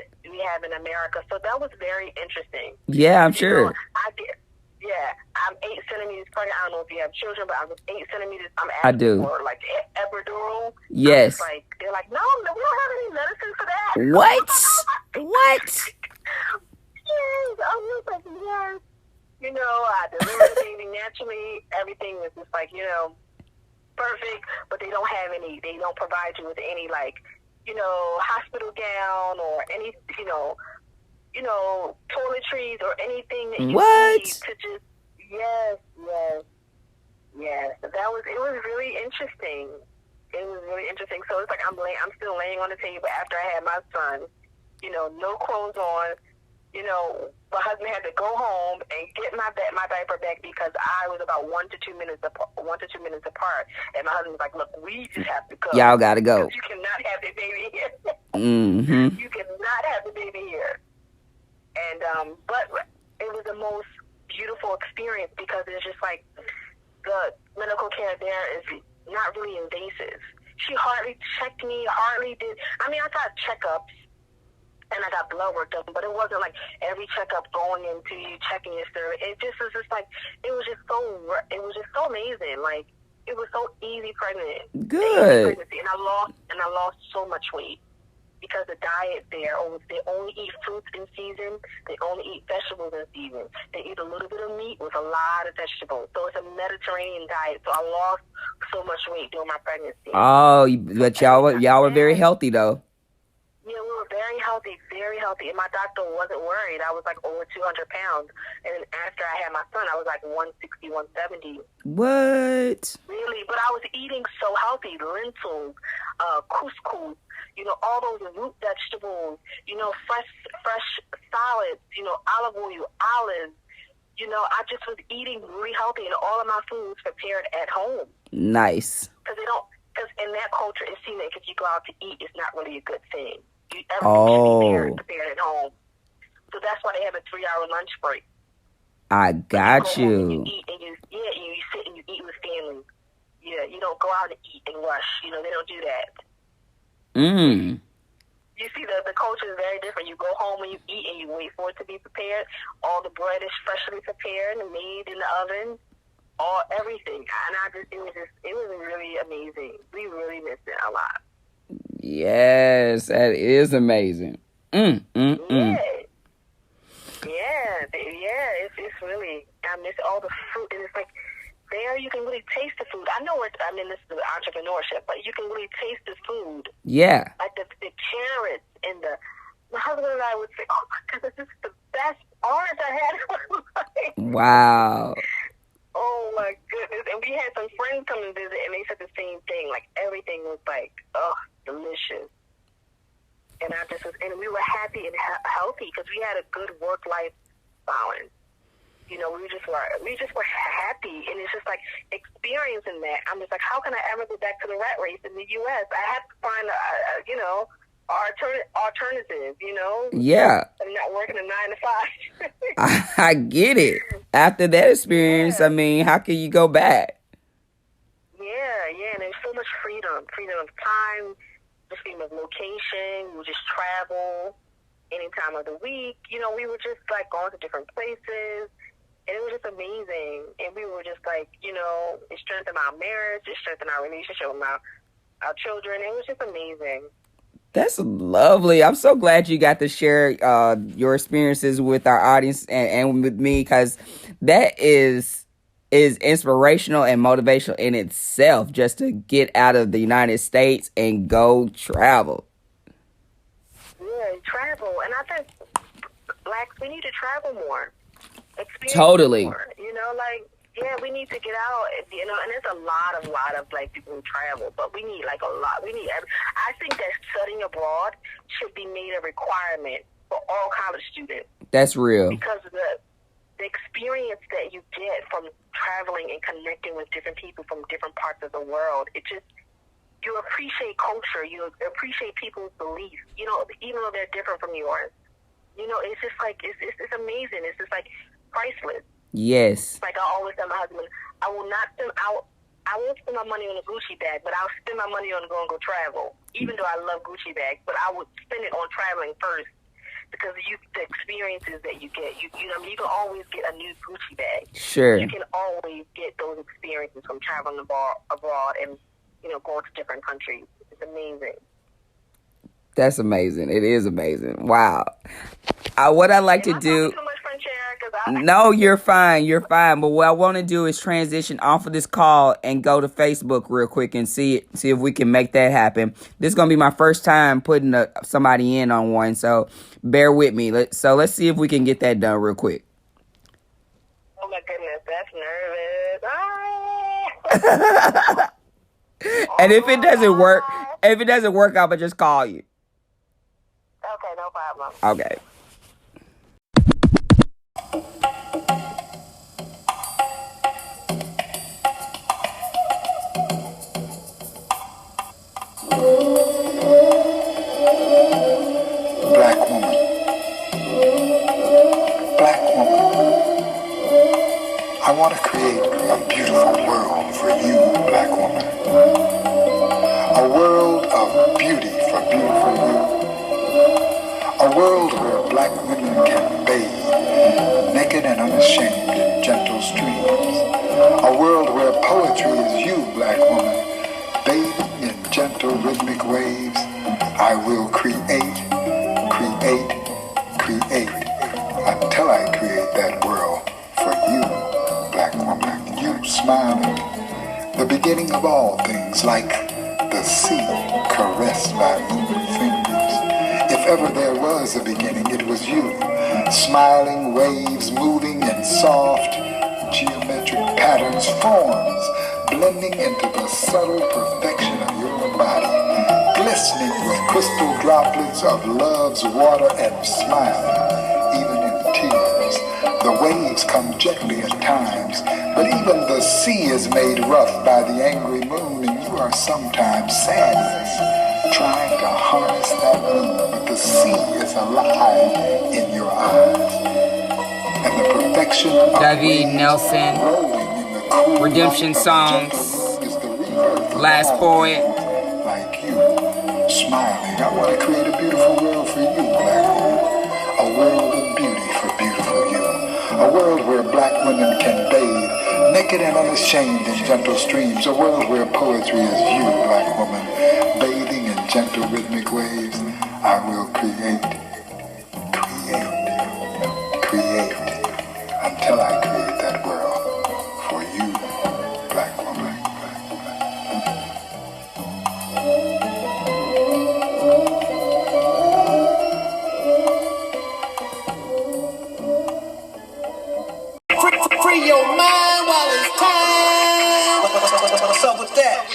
in America. So that was very interesting. Yeah, I'm sure. I'm 8 centimeters pregnant. I don't know if you have children, but I was 8 centimeters. I'm I asking do. for like epidural. Yes. They're like, no, we don't have any medicine for that. What? What? Yes, I'm just like, yes. I delivered the baby naturally. Everything was just like, perfect, but they don't provide you with any hospital gown or any, toiletries or anything that you need to just, yes. It was really interesting. So it's like I'm still laying on the table after I had my son, no clothes on. My husband had to go home and get my diaper back because I was about 1 to 2 minutes apart. And my husband was like, look, we just have to go. Y'all gotta go. You cannot have the baby here. Mm-hmm. You cannot have the baby here. And, but it was the most beautiful experience because it's just like the medical care there is not really invasive. She hardly checked me, hardly did. I mean, I got checkups. And I got blood work done, but it wasn't like every checkup going into you checking your cervix. It just was just like it was just so amazing. Like it was so easy pregnant. Good. And I lost so much weight. because the diet there, they only eat fruits in season, they only eat vegetables in season. They eat a little bit of meat with a lot of vegetables. So it's a Mediterranean diet. So I lost so much weight during my pregnancy. Oh, but y'all were very healthy though. Yeah, we were very healthy, and my doctor wasn't worried. I was like over 200 pounds, and then after I had my son, I was like 160, 170. What? Really, but I was eating so healthy: lentils, couscous, all those root vegetables, fresh salads, olive oil, olives. I just was eating really healthy, and all of my foods prepared at home. Nice. Because in that culture, it seems like if you go out to eat, it's not really a good thing. Everything should be prepared at home. So that's why they have a 3-hour lunch break. I got you. And you eat and you sit and you eat with family. Yeah, you don't go out and eat and rush. They don't do that. You see, the culture is very different. You go home and you eat and you wait for it to be prepared. All the bread is freshly prepared and made in the oven. Everything. And it was really amazing. We really missed it a lot. Yes, that is amazing. Yeah. It's really, I miss all the fruit, and it's like there you can really taste the food. I know this is entrepreneurship, but you can really taste the food. Yeah. Like the carrots and my husband and I would say, oh my goodness, this is the best orange I had in my life. Wow. Oh my goodness. And we had some friends come and visit, and they said the same thing. Like everything was like, delicious. And and we were happy and healthy because we had a good work-life balance. We just were happy, and it's just like experiencing that. I'm just like, how can I ever go back to the rat race in the U.S.? I have to find alternative. Yeah. I'm not working a 9 to 5. I get it. After that experience, Yeah. I mean, how can you go back? Yeah, and there's so much freedom of time, the freedom of location. We would just travel any time of the week. We were just like going to different places. And it was just amazing. And we were just like, it strengthened our marriage. It strengthened our relationship with our children. It was just amazing. That's lovely. I'm so glad you got to share your experiences with our audience and with me, because that is inspirational and motivational in itself, just to get out of the United States and go travel. Yeah, travel. And I think blacks, we need to travel more. Totally. More, we need to get out, and there's a lot of black people who travel, but we need like a lot. I think that studying abroad should be made a requirement for all college students. That's real. Because of the experience that you get from traveling and connecting with different people from different parts of the world, you appreciate culture, you appreciate people's beliefs, even though they're different from yours. It's just like, it's amazing. It's just like priceless. Yes. Like I always tell my husband, I won't spend my money on a Gucci bag, but I'll spend my money on going to go travel. Even though I love Gucci bags, but I would spend it on traveling first, because the experiences that you get. You can always get a new Gucci bag. Sure. You can always get those experiences from traveling abroad and going to different countries. It's amazing. That's amazing. It is amazing. Wow. What I like to do. Too much French No, you're fine. You're fine. But what I want to do is transition off of this call and go to Facebook real quick and see if we can make that happen. This is gonna be my first time putting somebody in on one, so bear with me. Let's see if we can get that done real quick. Oh my goodness, that's nervous. And if it doesn't work, I'm gonna just call you. Okay, no problem. Okay. Black woman. Black woman. I want to create a beautiful world for you, black woman. A world of beauty for beautiful you. A world where black women can bathe, naked and unashamed, in gentle streams. A world where poetry is you, black woman, bathing in gentle rhythmic waves, I will create, create, create until I create that world for you, black woman. You smiling, the beginning of all things, like the sea caressed by moving fingers. If ever there was a beginning, it was you. Smiling waves moving in soft geometric patterns, forms blending into the subtle perfection of your body, glistening with crystal droplets of love's water and smiling, even in tears. The waves come gently at times, but even the sea is made rough by the angry moon, and you are sometimes sadness, trying to harness that moon, but the sea is alive in your eyes. And the perfection of David Nelson, Redemption Songs, Last Poet. like you, smiling. I want to create a beautiful world for you, black woman. A world of beauty for beautiful you. A world where black women can bathe, naked and unashamed in gentle streams. A world where poetry is you, black woman, bathing in gentle rhythmic waves. I will create, create, create until I create that world for you, black woman. Free your mind while it's time. What's up with that?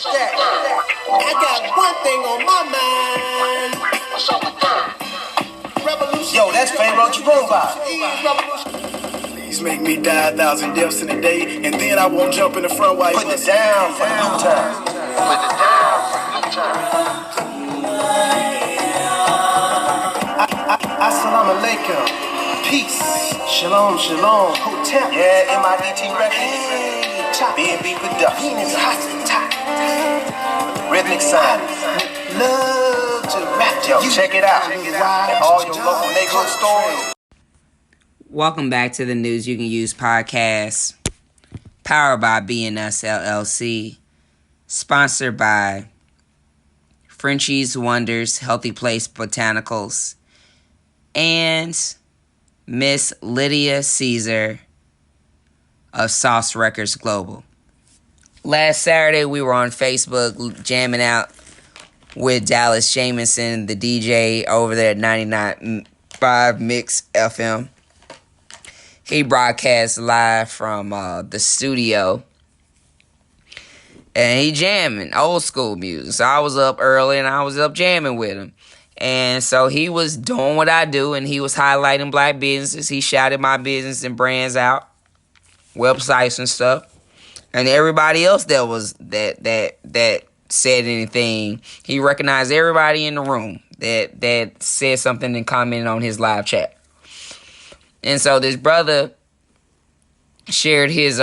I got one thing on my mind. What's up with that? Revolution. Yo, that's Pharaoh Jerome. Please make me die 1,000 deaths in a day, and then I won't jump in the front while you put it down for the new time. Put it down for the new time. Assalamu alaikum. Peace. Shalom, shalom. Hotel. Yeah, MIDT Records. B&B Productions. Rhythmic Sign. Love to rap. Yo, check it out. At all your local neighborhood stores. Welcome back to the News You Can Use podcast, powered by BNS LLC, sponsored by Frenchie's Wonders Healthy Place Botanicals, and Miss Lydia Caesar of Sauce Records Global. Last Saturday, we were on Facebook jamming out with Dallas Jamison, the DJ over there at 99.5 Mix FM. He broadcast live from the studio. And he jamming old school music. So I was up early and I was up jamming with him. And so he was doing what I do, and he was highlighting black businesses. He shouted my business and brands out, websites and stuff. And everybody else that was that said anything, he recognized everybody in the room that said something and commented on his live chat. And so this brother shared his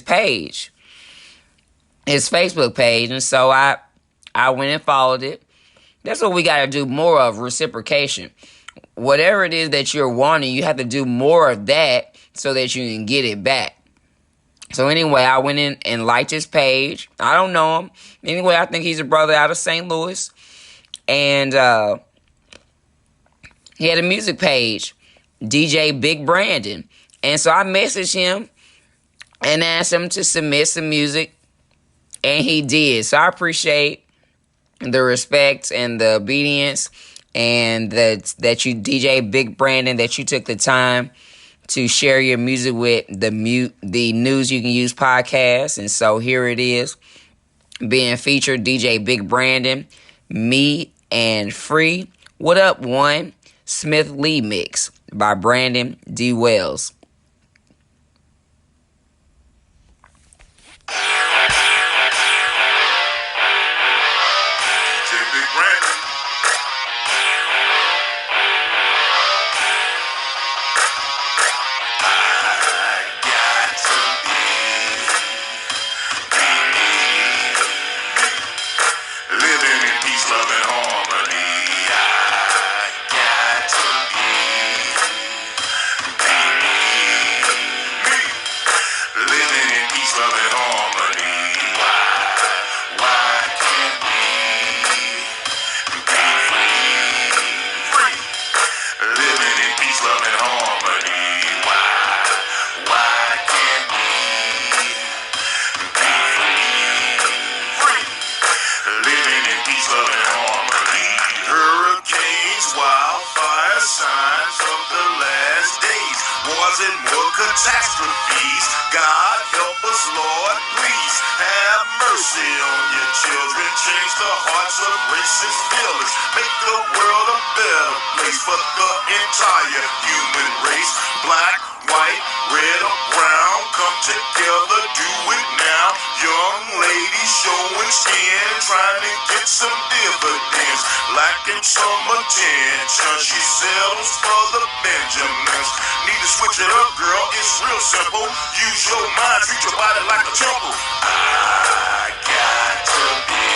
page, his Facebook page, and so I went and followed it. That's what we got to do more of, reciprocation. Whatever it is that you're wanting, you have to do more of that so that you can get it back. So anyway, I went in and liked his page. I don't know him. Anyway, I think he's a brother out of St. Louis. And he had a music page, DJ Big Brandon. And so I messaged him and asked him to submit some music. And he did. So I appreciate the respect and the obedience, and that you, DJ Big Brandon, that you took the time to share your music with the News You Can Use podcast. And so here it is, being featured, DJ Big Brandon, me, and Free. What Up One, Smith Lee Mix by Brandon D. Wells. causing more catastrophes. God help us, Lord, please have mercy on your children. Change the hearts of racist villains. Make the world a better place for the entire human race. Black, white, red or brown, come together, do it now. Young ladies showing skin, trying to get some dividends. Lacking some attention, she settles for the Benjamins. Need to switch it up, girl, it's real simple. Use your mind, treat your body like a temple. I got to be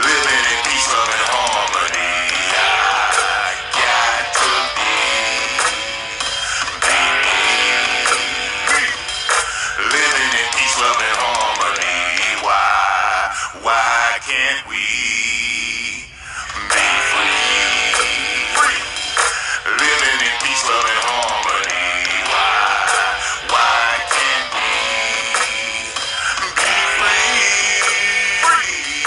living in peace, love, and harmony. I got to be living in peace, love, and harmony. Why can't we be free? Living in peace, love, and harmony. Why can't we be free?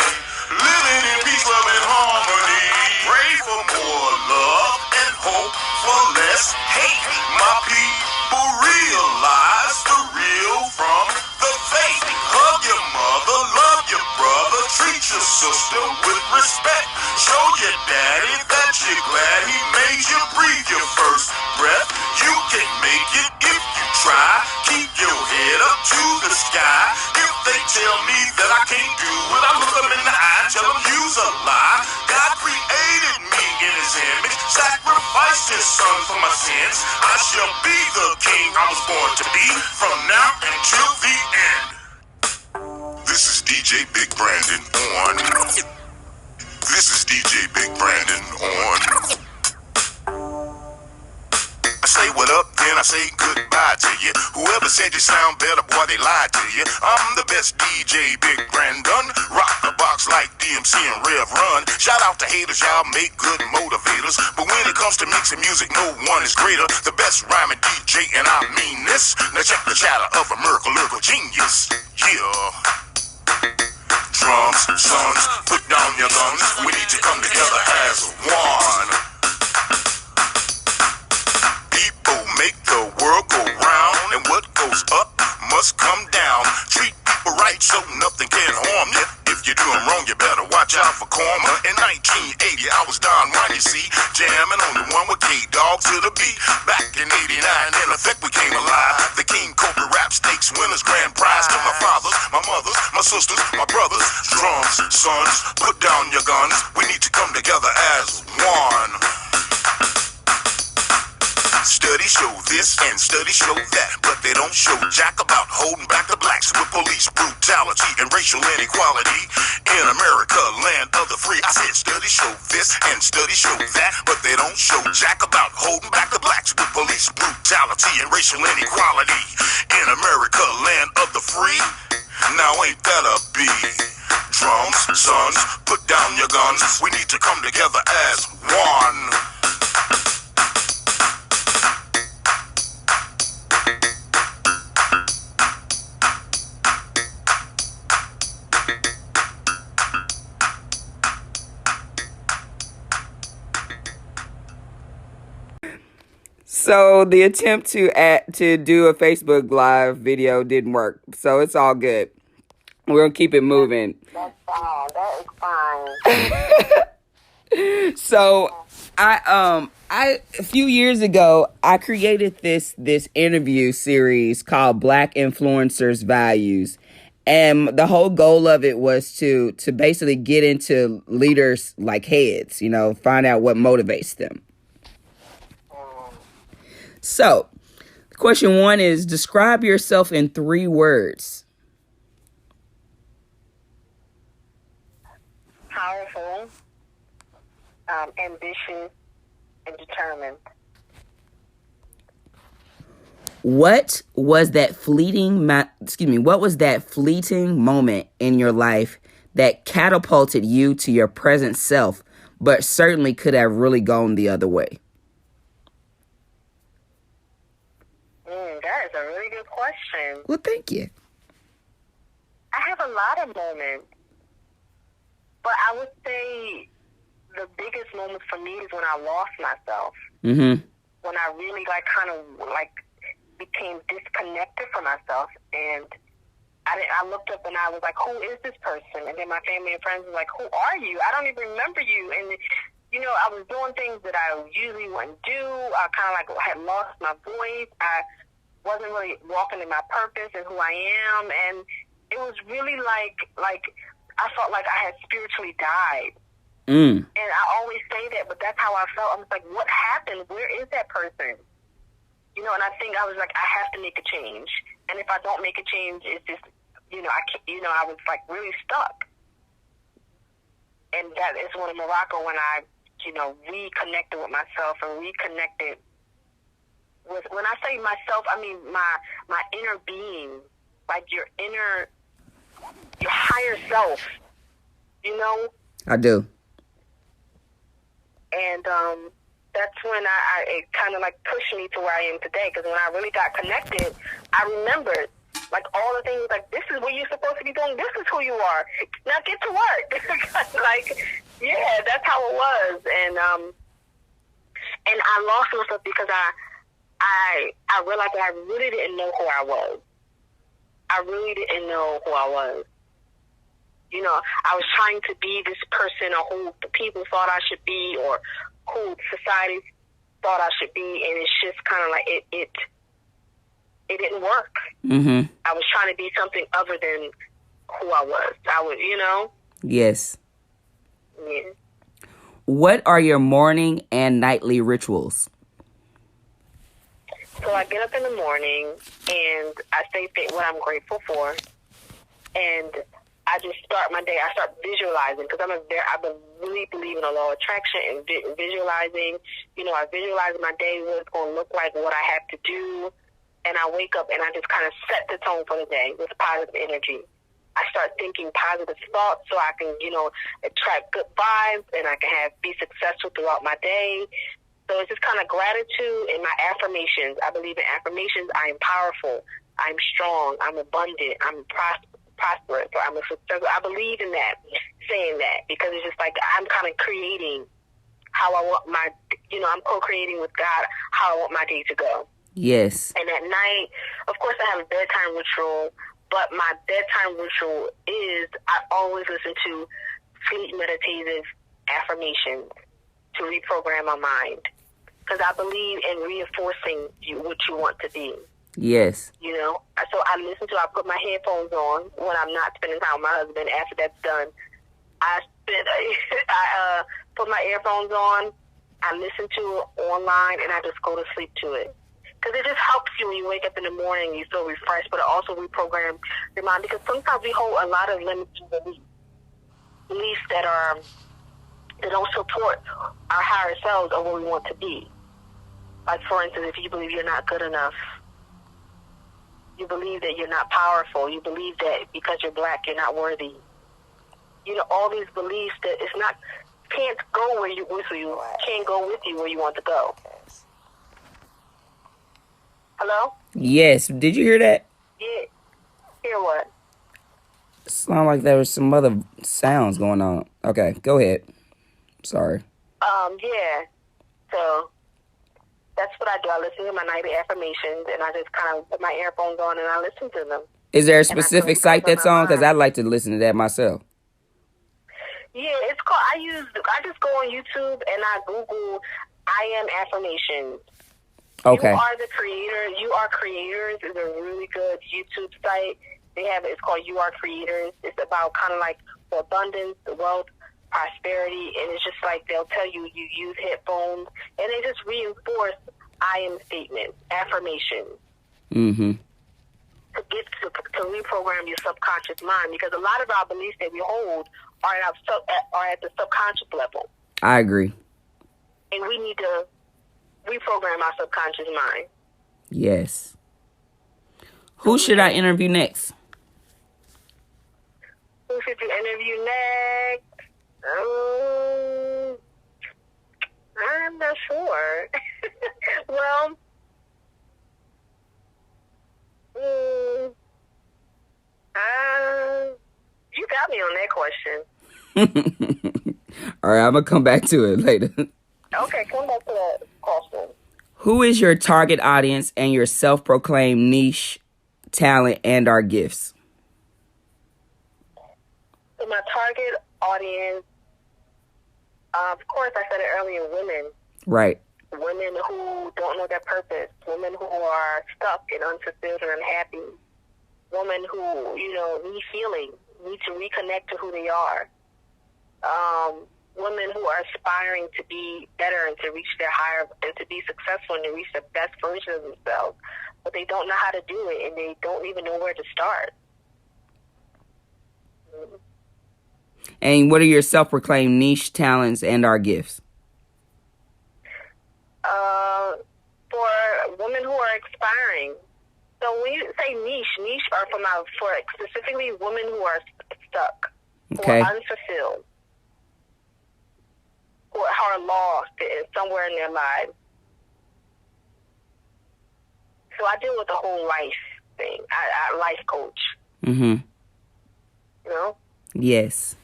Living in peace, love, and harmony. Pray for more love and hope for less hate. My people realize the real from the fake. Hug your mother, love your brother, treat your sister with respect. Show your daddy that you're glad he made you breathe your first breath. You can make it if you try. Keep your head up to the sky. If they tell me that I can't do it, I look them in the eye, tell them you's a lie. God created me in his image, sacrificed his son for my sins. I shall be the king I was born to be, from now until the end. This is DJ Big Brandon on. This is DJ Big Brandon on. I say what up, then I say goodbye to you. Whoever said you sound better, boy, they lied to you. I'm the best DJ, Big Brandon. Rock the box like DMC and Rev Run. Shout out to haters, y'all make good motivators. But when it comes to mixing music, no one is greater. The best rhyming DJ, and I mean this. Now check the chatter of a lyrical genius. Yeah. Drums, sons, put down your guns. We need to come together as one. People make the world go round, and what goes up must come down. Treat people right so nothing can harm you. If you do them wrong, you better watch out for karma. In 1980, I was Don Juan, you see, jamming on the one with K-Dog to the beat. Back in 89, in effect, we came alive. The King Cobra Rap Stakes winners, grand prize to my fathers, my mothers, my sisters, my brothers. Drums, sons, put down your guns. We need to come together as one. Studies show this and studies show that, but they don't show jack about holding back the blacks with police brutality and racial inequality in America, land of the free. I said studies show this and studies show that, but they don't show jack about holding back the blacks with police brutality and racial inequality in America, land of the free. Now ain't that a B? Drums, sons, put down your guns. We need to come together as one. So the attempt to do a Facebook Live video didn't work. So it's all good. We're gonna keep it moving. That's fine. That is fine. So a few years ago I created this interview series called Black Influencers Values. And the whole goal of it was to basically get into leaders like heads, find out what motivates them. So, question 1 is, describe yourself in 3 words. Powerful, ambitious, and determined. What was that fleeting moment in your life that catapulted you to your present self, but certainly could have really gone the other way? That is a really good question. Well, thank you. I have a lot of moments, but I would say the biggest moment things for me is when I lost myself. Mm-hmm. When I really kind of became disconnected from myself, and I looked up and I was like, who is this person? And then my family and friends were like, who are you? I don't even remember you. And I was doing things that I usually wouldn't do. I kind of had lost my voice. I wasn't really walking in my purpose and who I am, and it was really like I felt like I had spiritually died. And I always say that, but that's how I felt. I was like, what happened? Where is that person? And I think I was like, I have to make a change. And if I don't make a change, it's just, I can't, I was really stuck. And that is when in Morocco, when I, reconnected with myself and reconnected with, when I say myself, I mean my inner being, your higher self, I do. And that's when it kind of pushed me to where I am today. Because when I really got connected, I remembered all the things, this is what you're supposed to be doing. This is who you are. Now get to work. Yeah, that's how it was. And I lost myself because I realized that I really didn't know who I was. I really didn't know who I was. I was trying to be this person or who the people thought I should be or who society thought I should be, and it's just kind of it didn't work. Mm-hmm. I was trying to be something other than who I was. I was, Yes. Yeah. What are your morning and nightly rituals? So I get up in the morning and I say what I'm grateful for, and I just start my day. I start visualizing because I really believe in the law of attraction and visualizing. I visualize my day, what it's going to look like, what I have to do, and I wake up and I just kind of set the tone for the day with positive energy. I start thinking positive thoughts so I can, attract good vibes and I can be successful throughout my day. So it's just kind of gratitude and my affirmations. I believe in affirmations. I am powerful. I'm strong. I'm abundant. I'm prosperous. Or I'm a successful. I believe in that, saying that, because it's just I'm kind of creating how I want my, I'm co-creating with God how I want my day to go. Yes. And at night, of course, I have a bedtime ritual, but my bedtime ritual is I always listen to sleep meditative affirmations to reprogram my mind, because I believe in reinforcing what you want to be. Yes. So I put my headphones on when I'm not spending time with my husband. After that's done, I put my earphones on, I listen to it online, and I just go to sleep to it. Because it just helps you when you wake up in the morning, you feel refreshed, but it also reprogram your mind. Because sometimes we hold a lot of limiting beliefs that don't support our higher selves or what we want to be. Like, for instance, if you believe you're not good enough, you believe that you're not powerful, you believe that because you're black, you're not worthy. All these beliefs that can't go where can't go with you where you want to go. Hello? Yes. Did you hear that? Yeah. Hear what? Sound like there was some other sounds going on. Okay, go ahead. Sorry. Yeah. So that's what I do. I listen to my nightly affirmations, and I just kind of put my earphones on and I listen to them. Is there a specific site that's on? Because I'd like to listen to that myself. Yeah, it's called. I just go on YouTube and I Google "I am affirmations." Okay. You are the creator. You are creators is a really good YouTube site. It's called You Are Creators. It's about kind of for abundance, wealth, prosperity, and it's just they'll tell you use headphones, and they just reinforce I am statements, affirmations. Mm-hmm. To reprogram your subconscious mind, because a lot of our beliefs that we hold are at the subconscious level. I agree. And we need to reprogram our subconscious mind. Yes. Who should I interview next? Who should you interview next? I'm not sure. Well, you got me on that question. All right, I'm going to come back to it later. Okay, come back to that question. Who is your target audience and your self-proclaimed niche, talent, and our gifts? So my target audience, of course, I said it earlier, women. Right. Women who don't know their purpose. Women who are stuck and unfulfilled and unhappy. Women who, need healing, need to reconnect to who they are. Women who are aspiring to be better and to reach their higher, and to be successful and to reach the best version of themselves. But they don't know how to do it, and they don't even know where to start. And what are your self-proclaimed niche, talents, and our gifts? For women who are aspiring. So when you say niche are for specifically women who are stuck, Okay. who are unfulfilled, who are lost somewhere in their lives. So I deal with the whole life thing. I life coach. Mm-hmm. Yes.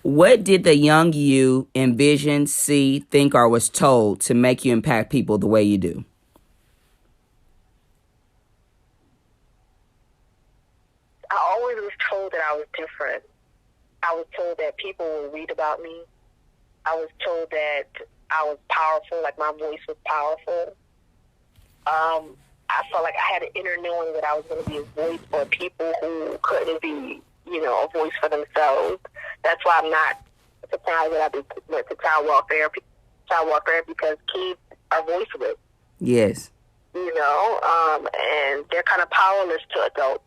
What did the young you envision, see, think, or was told to make you impact people the way you do? I always was told that I was different. I was told that people would read about me. I was told that I was powerful, like my voice was powerful. I felt like I had an inner knowing that I was going to be a voice for people who couldn't be, a voice for themselves. That's why I'm not surprised that I went to child welfare because kids are voiceless. Yes. And they're kind of powerless to adults,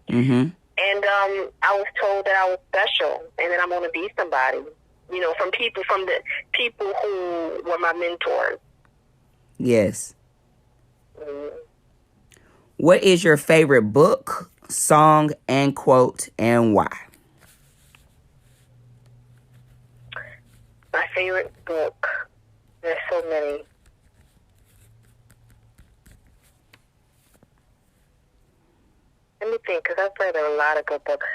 Mm-hmm. And I was told that I was special and that I'm going to be somebody, from the people who were my mentors. Yes. Mm-hmm. What is your favorite book, song, and quote, and why? My favorite book. There's so many. Let me think, because I've read a lot of good books.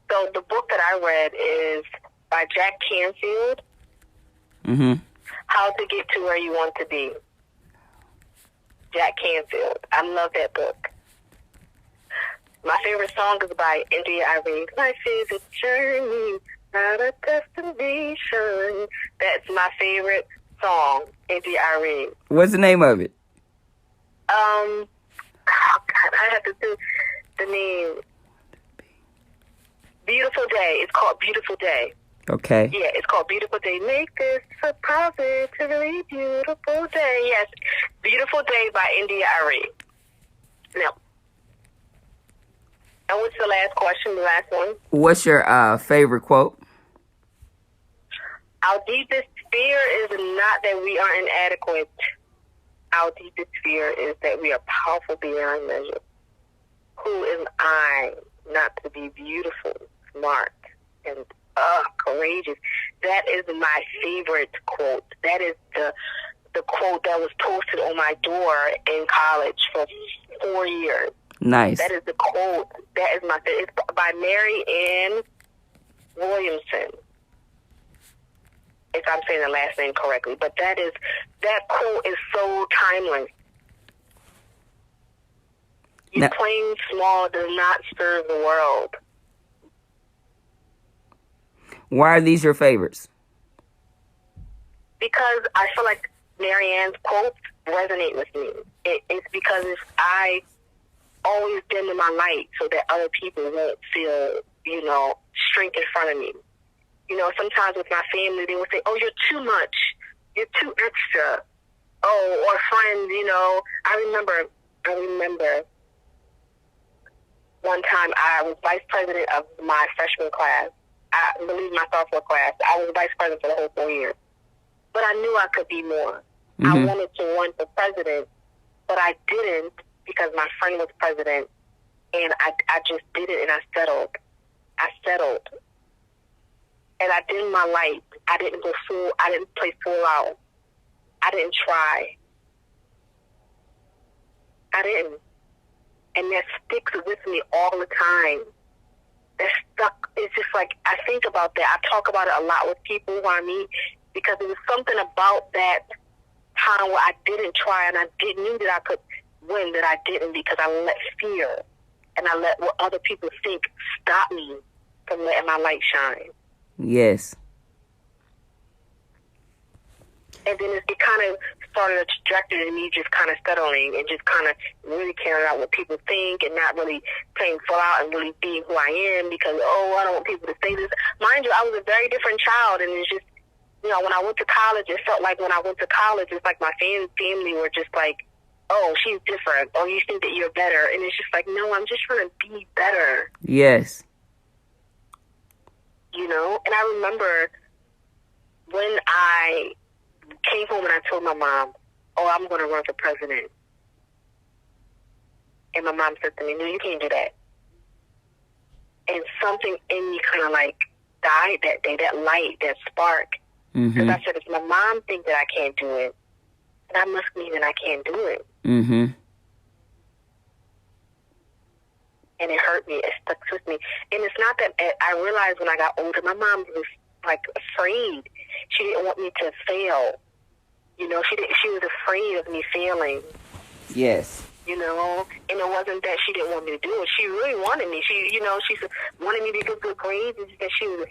So the book that I read is by Jack Canfield. Mm-hmm. How to Get to Where You Want to Be. Jack Canfield. I love that book. My favorite song is by India Irene. Life is a journey, not a destination. That's my favorite song, India Irene. What's the name of it? Oh God, I have to do the name. Beautiful Day. It's called Beautiful Day. Okay. Yeah, it's called Beautiful Day. Make this a positively beautiful day. Yes, Beautiful Day by India Irene. Now, and what's the last question, the last one? What's your favorite quote? Our deepest fear is not that we are inadequate. Our deepest fear is that we are powerful beyond measure. Who am I not to be beautiful, smart, and courageous? That is my favorite quote. That is the quote that was posted on my door in college for 4 years. Nice. That is the quote. That is my favorite. It's by Mary Ann Williamson, if I'm saying the last name correctly. But that quote is so timeless. You playing small does not serve the world. Why are these your favorites? Because I feel like Mary Ann's quotes resonate with me. It's because I always dim in my light so that other people won't feel, shrink in front of me. Sometimes with my family, they will say, "Oh, you're too much. You're too extra." Oh, or friends, I remember one time I was vice president of my freshman class. I believe my sophomore class. I was vice president for the whole 4 years. But I knew I could be more. Mm-hmm. I wanted to run for president, but I didn't because my friend was president, and I just did it, and I settled. And I dimmed my light. I didn't play full out. I didn't try. I didn't. And that sticks with me all the time. that's stuck. It's just like, I think about that. I talk about it a lot with people who I meet, because it was something about that time where I didn't try, and I knew that I could win, that I didn't, because I let fear and I let what other people think stop me from letting my light shine. Yes. And then it kind of started a trajectory of me just kind of settling and just kind of really caring about what people think, and not really playing full out and really being who I am, because, I don't want people to say this. Mind you, I was a very different child, and it's just, when I went to college, it felt like when I went to college, it's like my family were just like, oh, she's different, or you think that you're better. And it's just like, no, I'm just trying to be better. Yes. And I remember when I came home and I told my mom, I'm going to run for president. And my mom said to me, no, you can't do that. And something in me kind of like died that day, that light, that spark. Because I said, if my mom thinks that I can't do it, that must mean that I can't do it. Mm-hmm. And it hurt me. It stuck with me. And it's not that I realized when I got older, my mom was like afraid. She didn't want me to fail. She was afraid of me failing. Yes. And it wasn't that she didn't want me to do it. She really wanted me. She wanted me to get good grades. It's just that she was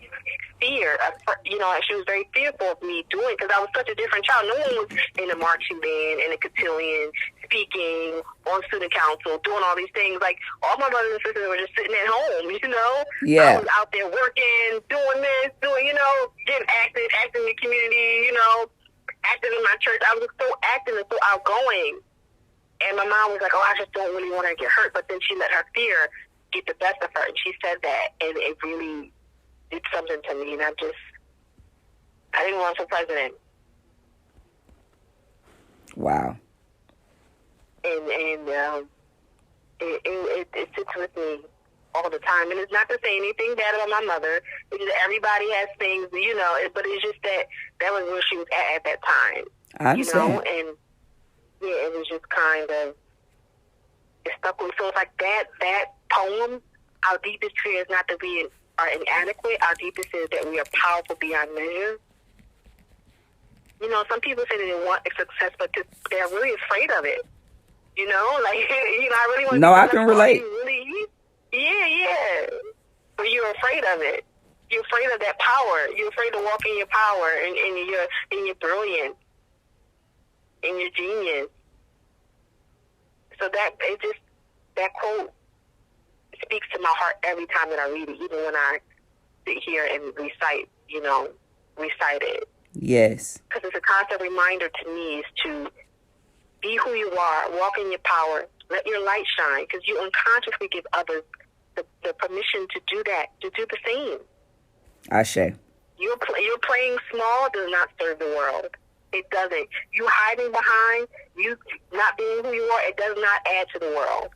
she was very fearful of me doing it, because I was such a different child. No one was in the marching band, in the cotillion, speaking, on student council, doing all these things. Like, all my brothers and sisters were just sitting at home, Yeah. I was out there working, doing this, getting active in the community, active in my church. I was so active and so outgoing. And my mom was like, I just don't really want her to get hurt. But then she let her fear get the best of her. And she said that, and it really did something to me. And I didn't run for president. Wow. And it sits with me all the time. And it's not to say anything bad about my mother. It's just everybody has things, but it's just that was where she was at that time. I understand. And yeah, it was just kind of, it stuck with me. So it's like that poem, our deepest fear is not that we are inadequate. Our deepest fear is that we are powerful beyond measure. Some people say that they want success, but they're really afraid of it. I really want to. No, I can relate. Yeah. But you're afraid of it. You're afraid of that power. You're afraid to walk in your power and in your brilliance, in your genius. So that quote speaks to my heart every time that I read it, even when I sit here and recite it. Yes. Because it's a constant reminder to me is to be who you are, walk in your power, let your light shine, because you unconsciously give others the permission to do that, to do the same. Ashe. You're playing small does not serve the world. It doesn't. You hiding behind, you not being who you are, it does not add to the world.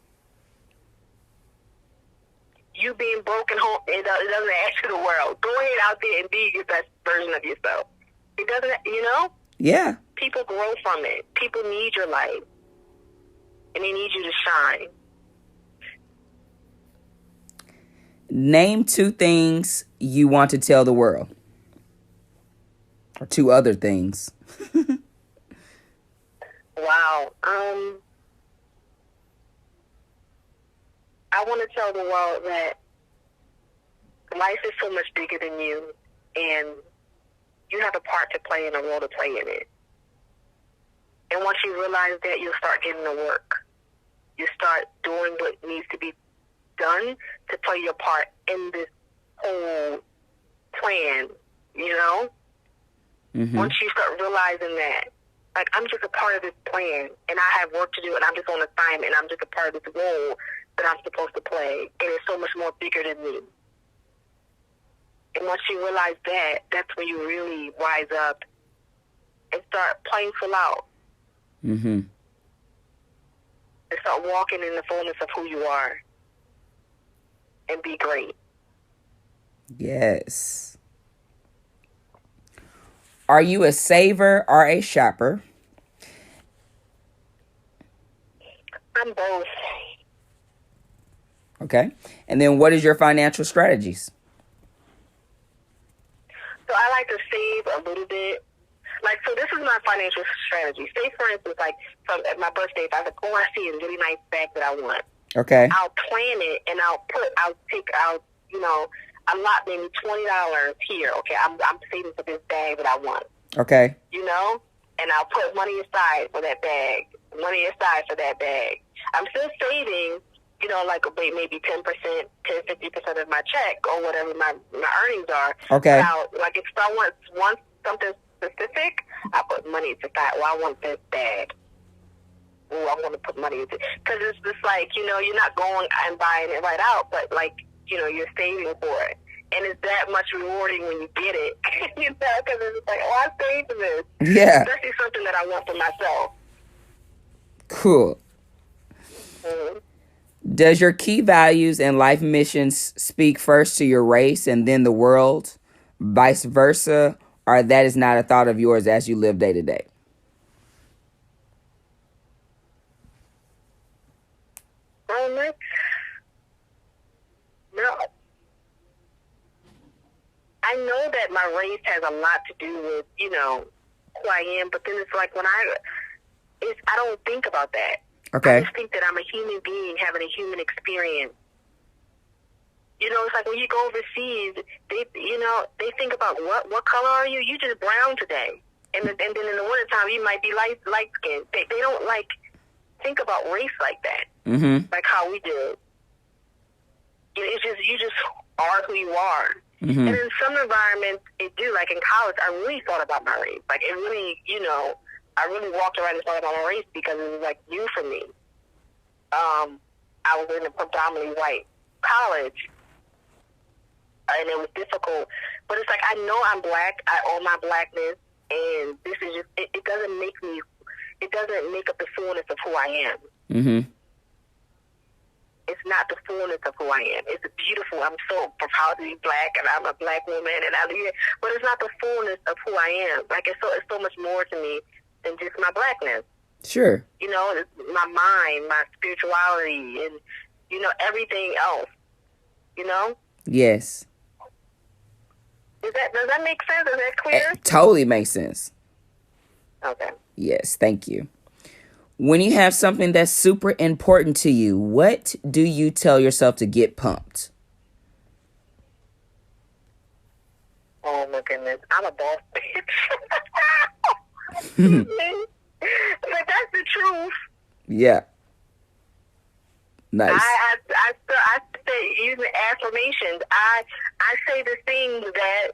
You being broken home, it doesn't add to the world. Go ahead out there and be your best version of yourself. It doesn't, Yeah. People grow from it. People need your light. And they need you to shine. Name 2 things you want to tell the world. Or 2 other things. Wow. I want to tell the world that life is so much bigger than you, and you have a part to play and a role to play in it. And once you realize that, you'll start getting to work. You start doing what needs to be done to play your part in this whole plan, Mm-hmm. Once you start realizing that, like, I'm just a part of this plan, and I have work to do, and I'm just on assignment, and I'm just a part of this role that I'm supposed to play, and it's so much more bigger than me. And once you realize that, that's when you really rise up and start playing full out. Mm-hmm. And start walking in the fullness of who you are and be great. Yes. Are you a saver or a shopper? I'm both. Okay. And then what is your financial strategies? So I like to save a little bit. Like, so this is my financial strategy. Say, for instance, like, at my birthday, if I like, oh, I see a really nice bag that I want. Okay. I'll plan it and I'll take out, you know, allot maybe $20 here. Okay, I'm saving for this bag that I want. Okay. You know, and I'll put money aside for that bag. Money aside for that bag. I'm still saving, you know, like maybe 10%, 50% of my check or whatever my earnings are. Okay. But like if someone wants something specific, I put money aside. Well, I want this bag. Oh, I want to put money into, because it's just like, you know, you're not going and buying it right out, but like, you know, you're saving for it. And it's that much rewarding when you get it, you know, because it's like, oh, I saved for this. Yeah. Especially something that I want for myself. Cool. Mm-hmm. Does your key values and life missions speak first to your race and then the world, vice versa, or that is not a thought of yours as you live day to day? No. I know that my race has a lot to do with, you know, who I am, but then it's like I don't think about that. Okay. I just think that I'm a human being having a human experience. You know, it's like when you go overseas, they think about what color are you? You just brown today. And then in the wintertime, you might be light skinned. They don't like think about race like that, like how we do. It's just you just are who you are. And in some environments, it do. Like in college, I really thought about my race. Like it really, you know, I really walked around and thought about my race because it was like new for me. I was in a predominantly white college, and it was difficult. But it's like I know I'm black. I own my blackness, and this is just it doesn't make me. It doesn't make up the fullness of who I am. It's not the fullness of who I am. It's beautiful. I'm so proud to be black, and I'm a black woman, and but it's not the fullness of who I am. Like it's so much more to me than just my blackness. Sure. You know, it's my mind, my spirituality, and you know everything else. You know. Yes. Does that make sense? Is that clear? It totally makes sense. Okay. Yes, thank you. When you have something that's super important to you, what do you tell yourself to get pumped? Oh my goodness, I'm a boss bitch. But that's the truth. Yeah. Nice. I say using affirmations. I say the things that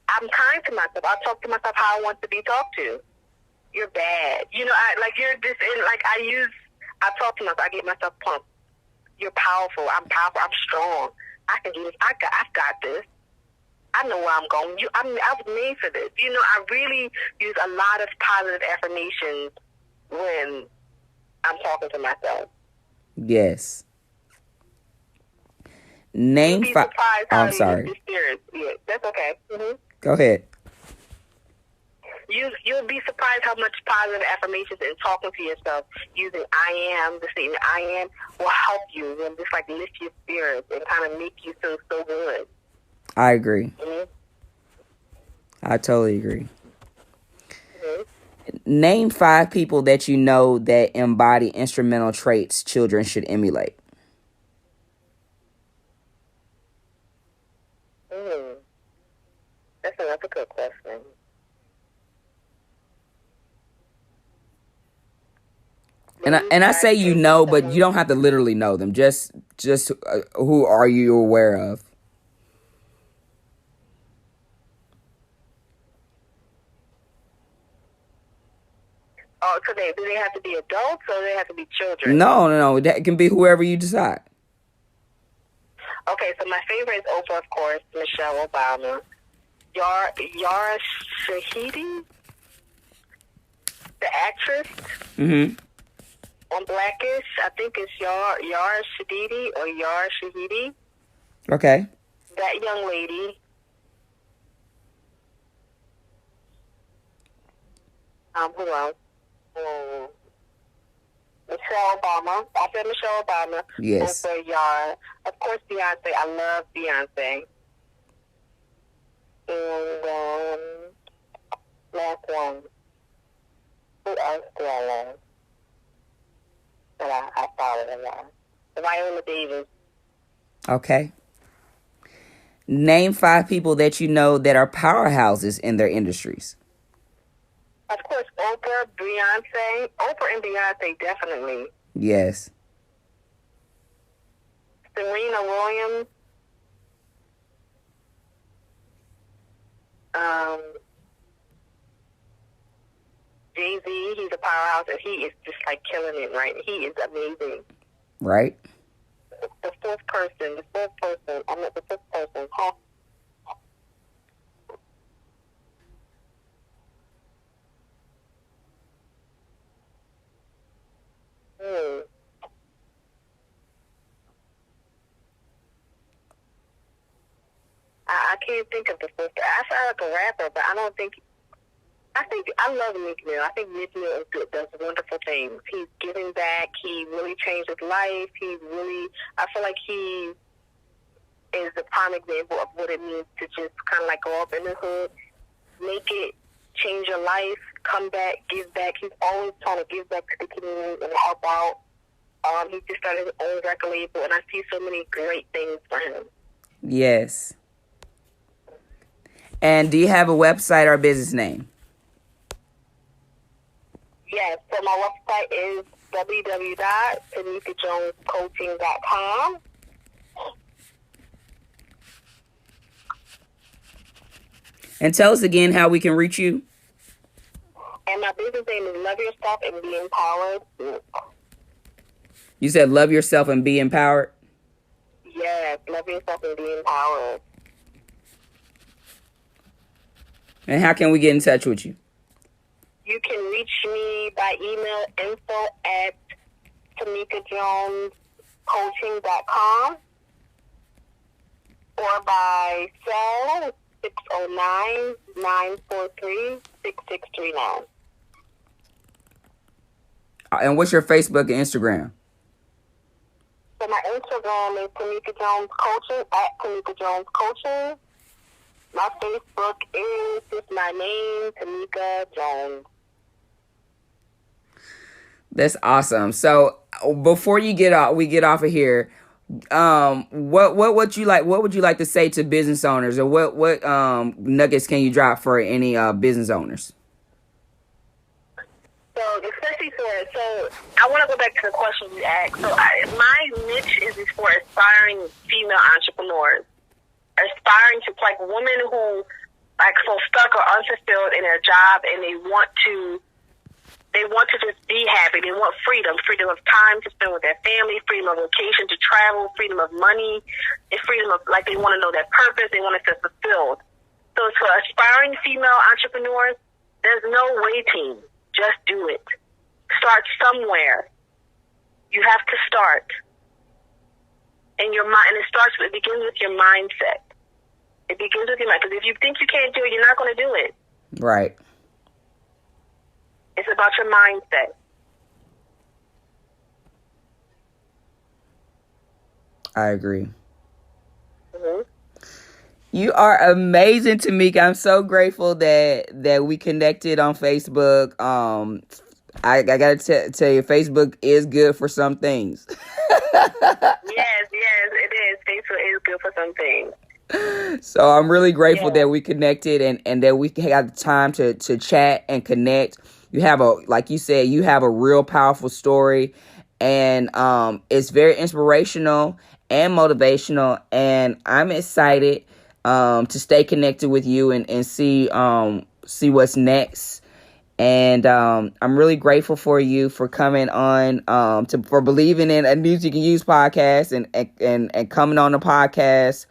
I'm kind to myself. I talk to myself how I want to be talked to. You're bad. You know, you're this, and I talk to myself. I get myself pumped. You're powerful. I'm powerful. I'm strong. I can do this. I've got this. I know where I'm going. I was made for this. You know, I really use a lot of positive affirmations when I'm talking to myself. Yes. Name five. Oh, I'm sorry. Yeah, that's okay. Go ahead. You'll be surprised how much positive affirmations and talking to yourself using I am, the statement I am, will help you and just like lift your spirits and kind of make you feel so good. I agree. I totally agree. Name 5 people that you know that embody instrumental traits children should emulate. That's another good question. And I say you know, but you don't have to literally know them. Just who are you aware of? Oh, so do they have to be adults or do they have to be children? No. That can be whoever you decide. Okay, so my favorite is Oprah, of course, Michelle Obama. Yara Shahidi, the actress. On Blackish, I think it's Yara Shahidi or Yara Shahidi. Okay. That young lady. Who else? Michelle Obama. I said Michelle Obama. Yes. Over Yard. Of course, Beyonce. I love Beyonce. And last one. Who else do I love? That I follow a lot. Viola Davis. Okay. Name 5 people that you know that are powerhouses in their industries. Of course, Oprah, Beyonce. Oprah and Beyonce, definitely. Yes. Serena Williams. Jay-Z, he's a powerhouse, and he is just like killing it, right? He is amazing. Right. The fourth person. I'm not the fifth person. Huh? I can't think of the fifth. I sound like a rapper, but I love Meek Mill. I think Meek Mill does wonderful things. He's giving back. He really changed his life. I feel like he is the prime example of what it means to just kind of like go up in the hood, make it, change your life, come back, give back. He's always trying to give back to the community and help out. He just started his own record label, and I see so many great things for him. Yes. And do you have a website or a business name? Yes, so my website is www.tamikajonescoaching.com. And tell us again how we can reach you. And my business name is Love Yourself and Be Empowered. You said love yourself and be empowered? Yes, Love Yourself and Be Empowered. And how can we get in touch with you? You can reach me by email, info@TamikaJonesCoaching.com, or by cell 609-943-6639. And what's your Facebook and Instagram? So my Instagram is Tamika Jones Coaching, @TamikaJonesCoaching. My Facebook is just my name, Tamika Jones. That's awesome. So before we get off of here, what would you like to say to business owners, or what nuggets can you drop for any business owners? So especially so I want to go back to the question you asked. So my niche is for aspiring female entrepreneurs, aspiring to like women who like feel stuck or unfulfilled in their job, and they want to just be happy. They want freedom of time to spend with their family, freedom of location to travel, freedom of money, and freedom of, like, they want to know their purpose. They want to feel fulfilled. So for aspiring female entrepreneurs, there's no waiting. Just do it. Start somewhere. You have to start. And your mind, and it begins with your mindset. It begins with your mind. Because if you think you can't do it, you're not going to do it. Right. It's about your mindset. I agree. Mm-hmm. You are amazing, Tamika. I'm so grateful that we connected on Facebook. I gotta tell you, Facebook is good for some things. Yes, it is. Facebook is good for some things. So I'm really grateful that we connected and that we had the time to chat and connect. You have like you said, you have a real powerful story, and it's very inspirational and motivational, and I'm excited to stay connected with you and see what's next. And I'm really grateful for you for coming on, for believing in a News You Can Use podcast and coming on the podcast.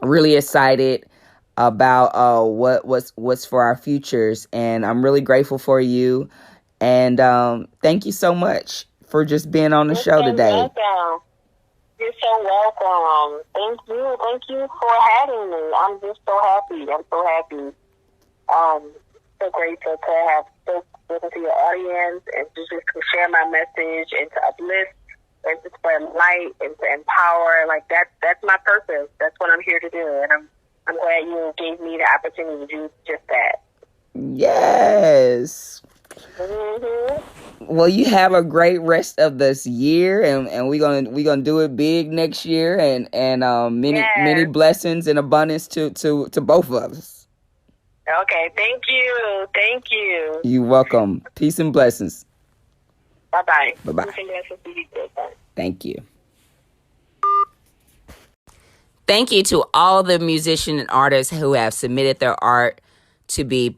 Really excited about what's for our futures, and I'm really grateful for you. And thank you so much for just being on the show today. Welcome. You're so welcome. Thank you for having me. I'm just so happy. I'm so happy. So grateful to have spoken to your audience and just to share my message and to uplift and to spread light and to empower. Like that's my purpose. That's what I'm here to do, and I'm glad you gave me the opportunity to do just that. Yes. Mm-hmm. Well, you have a great rest of this year, and we're gonna do it big next year, and many blessings and abundance to both of us. Okay, thank you. You're welcome. Peace and blessings. Bye-bye. Bye-bye. Peace and blessings to you too. Bye. Thank you. Thank you to all the musicians and artists who have submitted their art to be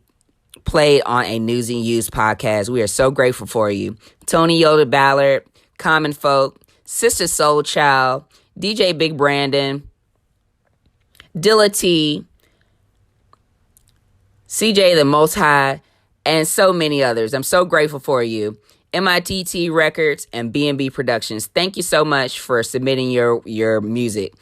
played on a News and Used podcast. We are so grateful for you. Tony Yoda Ballard, Common Folk, Sister Soul Child, DJ Big Brandon, Dilla T, CJ the Most High, and so many others. I'm so grateful for you. MITT Records and B&B Productions. Thank you so much for submitting your music.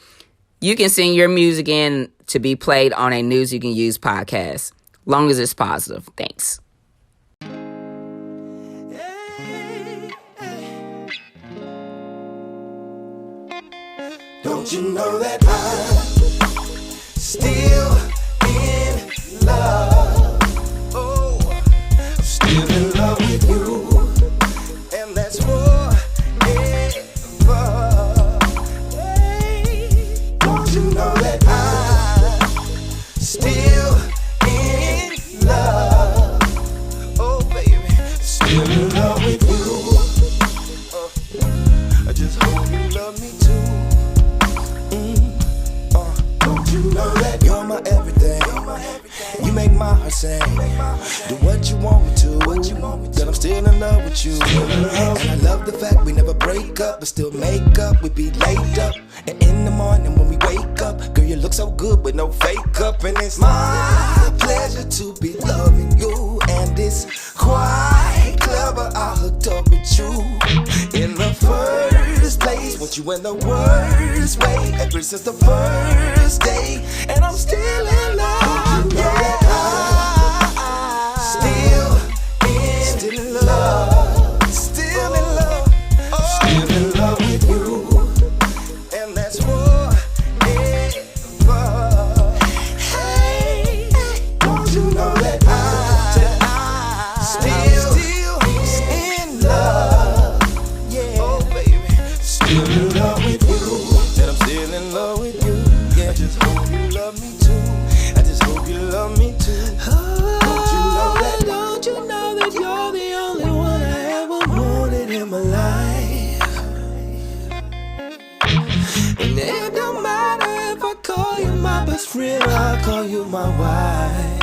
You can send your music in to be played on a News You Can Use podcast, long as it's positive. Thanks. Don't you know that I'm still in love? Oh, still in love with you, and that's forever. Hey, don't you know that I'm still in love? Oh, baby, still in love with you. I just hope you love me too. Don't you know that you're my everything? You make my heart sing. Do what you want me to. That I'm still in love with you. And I love the fact we never break up, but still make up. We be laid up, and in the morning when we wake up, girl, you look so good with no fake up. And it's my pleasure to be loving you, and it's quite clever I hooked up with you in the first place. Want you in the worst way ever since the first day, and I'm still in love. Yeah, still in love, still in love, still in love with you, and that's forever. Hey, don't you know that I'm still in love? Yeah, oh baby, still in love with you, and I'm still in love with you. Yeah, I just hope you love me too. I just hope you love me too. Don't you know that you're the only one I ever wanted in my life? And it don't matter if I call you my best friend or I call you my wife.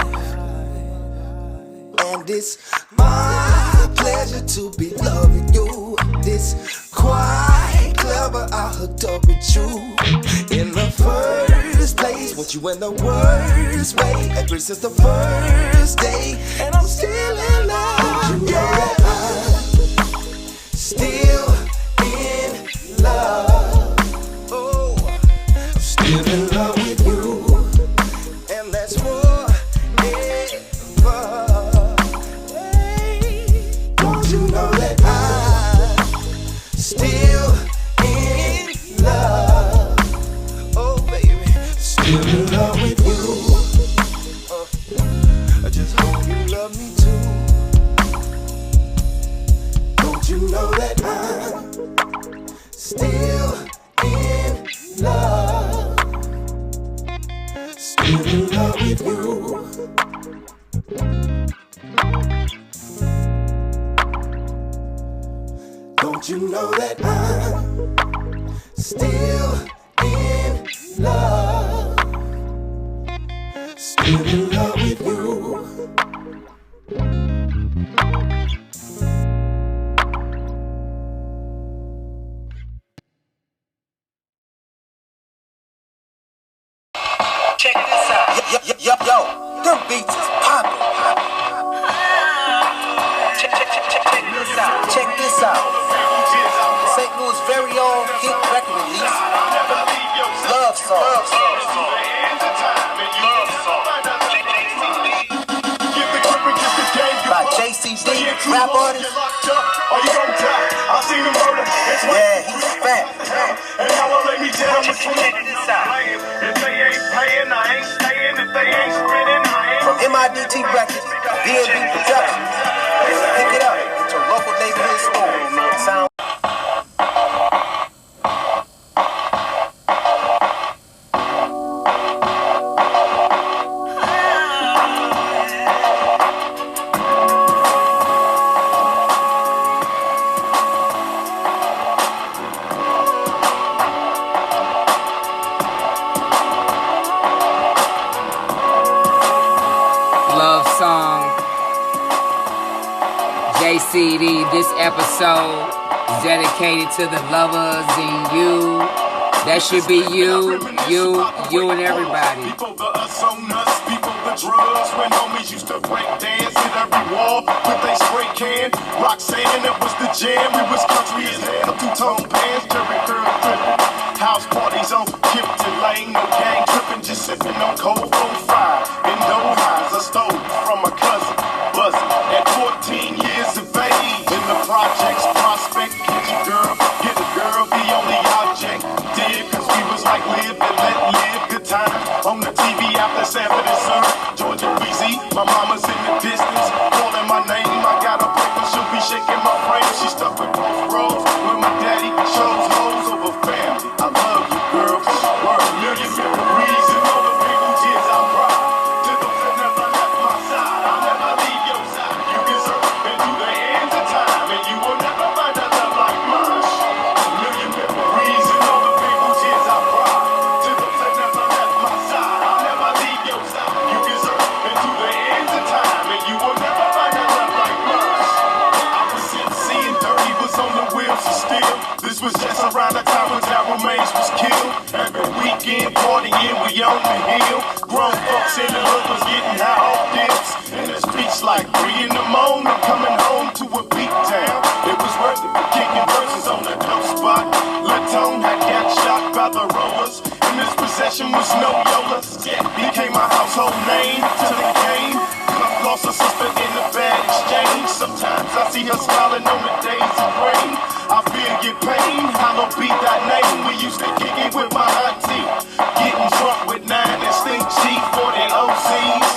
And it's my pleasure to be loving you. This quite clever I hooked up with you in the first place. Want you in the worst way ever since the first day, and I'm still in love. Yeah, I'm still in love. Oh, I'm still in love with you, and that's forever. Hey, don't you know that I'm still in love? Oh, baby, still in love with you. I just hope you love me too. Don't you know that I'm still in love? Still in love with you. Don't you know that I'm still in love? Still in love with you. Check this out. Yo, them beats is poppin'. Check this out. St. Louis' very own hit record release. Love Songs. rap artist. Or you gon' die. I seen him murder. Yeah, he's fat. And now I lay me down with some playing. If they ain't paying, I ain't staying. If they ain't spinning, I ain't. From MIDT Records, B&B Productions. Pick it up at your local neighborhood store. Sound. Love song. JCD, this episode is dedicated to the lovers and you. That should be you and everybody. People the us on us, people the drugs. When homies used to break dance at every wall with they spray can. Roxanne, it was the jam. We was country as hell. Two-tone pants, Jerry curl tripping. House parties on Kipton Lane, no gang tripping, just sipping on cold 05. In no highs, I stole from a cousin, buzzing at 14 years of age. In the projects, prospect, get a girl, the only object. Did, cause we was like live and let live, good time. On the TV after Sanford and Son, Georgia Weezy, my mama's in the distance, calling my name. I got a paper, she'll be shaking my frame. She stuck with both rows, when my daddy shows hoes over family. I love you, girl, for the world. Million memories and all the people tears I cry. To those that never left my side, I'll never leave your side. You deserve it to the end of time, and you will never find a love like mine. Million memories and all the people tears I cry. To those that never left my side, I'll never leave your side. You deserve it to the end of time, and you will never find a love like mine. I was seeing dirty, was on the wheels of steel. This was just around the time when Daryl Mays was killed. Every weekend partying, we on the hill. Grown folks in the hood was getting high off dips. In the streets like 3 in the morning, coming home to a beat down. It was worth it for kicking verses on the dope spot. Latone had got shot by the rollers, and his possession was no Yolas. Became a household name to the game. Lost a sister in a bad exchange. Sometimes I see her smiling on the days of rain. I feel your pain, hollow beat that name. We used to kick it with my auntie, getting drunk with 9 distinct G40 OCs.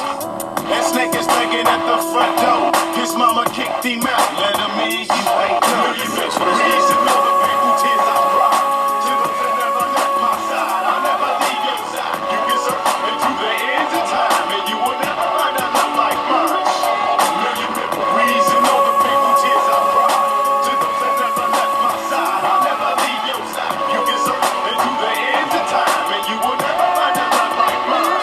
And Snake is begging at the front door. His mama kicked him out, let him in. You ain't know you bitch for reason. All the people tears I cry. To those that never left my side, I'll never leave your side. You can serve it to the end of time, and you will never find a love like mine. Million memories and all the people tears I cry. To those that never left my side, I'll never leave your side. You can serve it to the end of time, and you will never find a love like mine.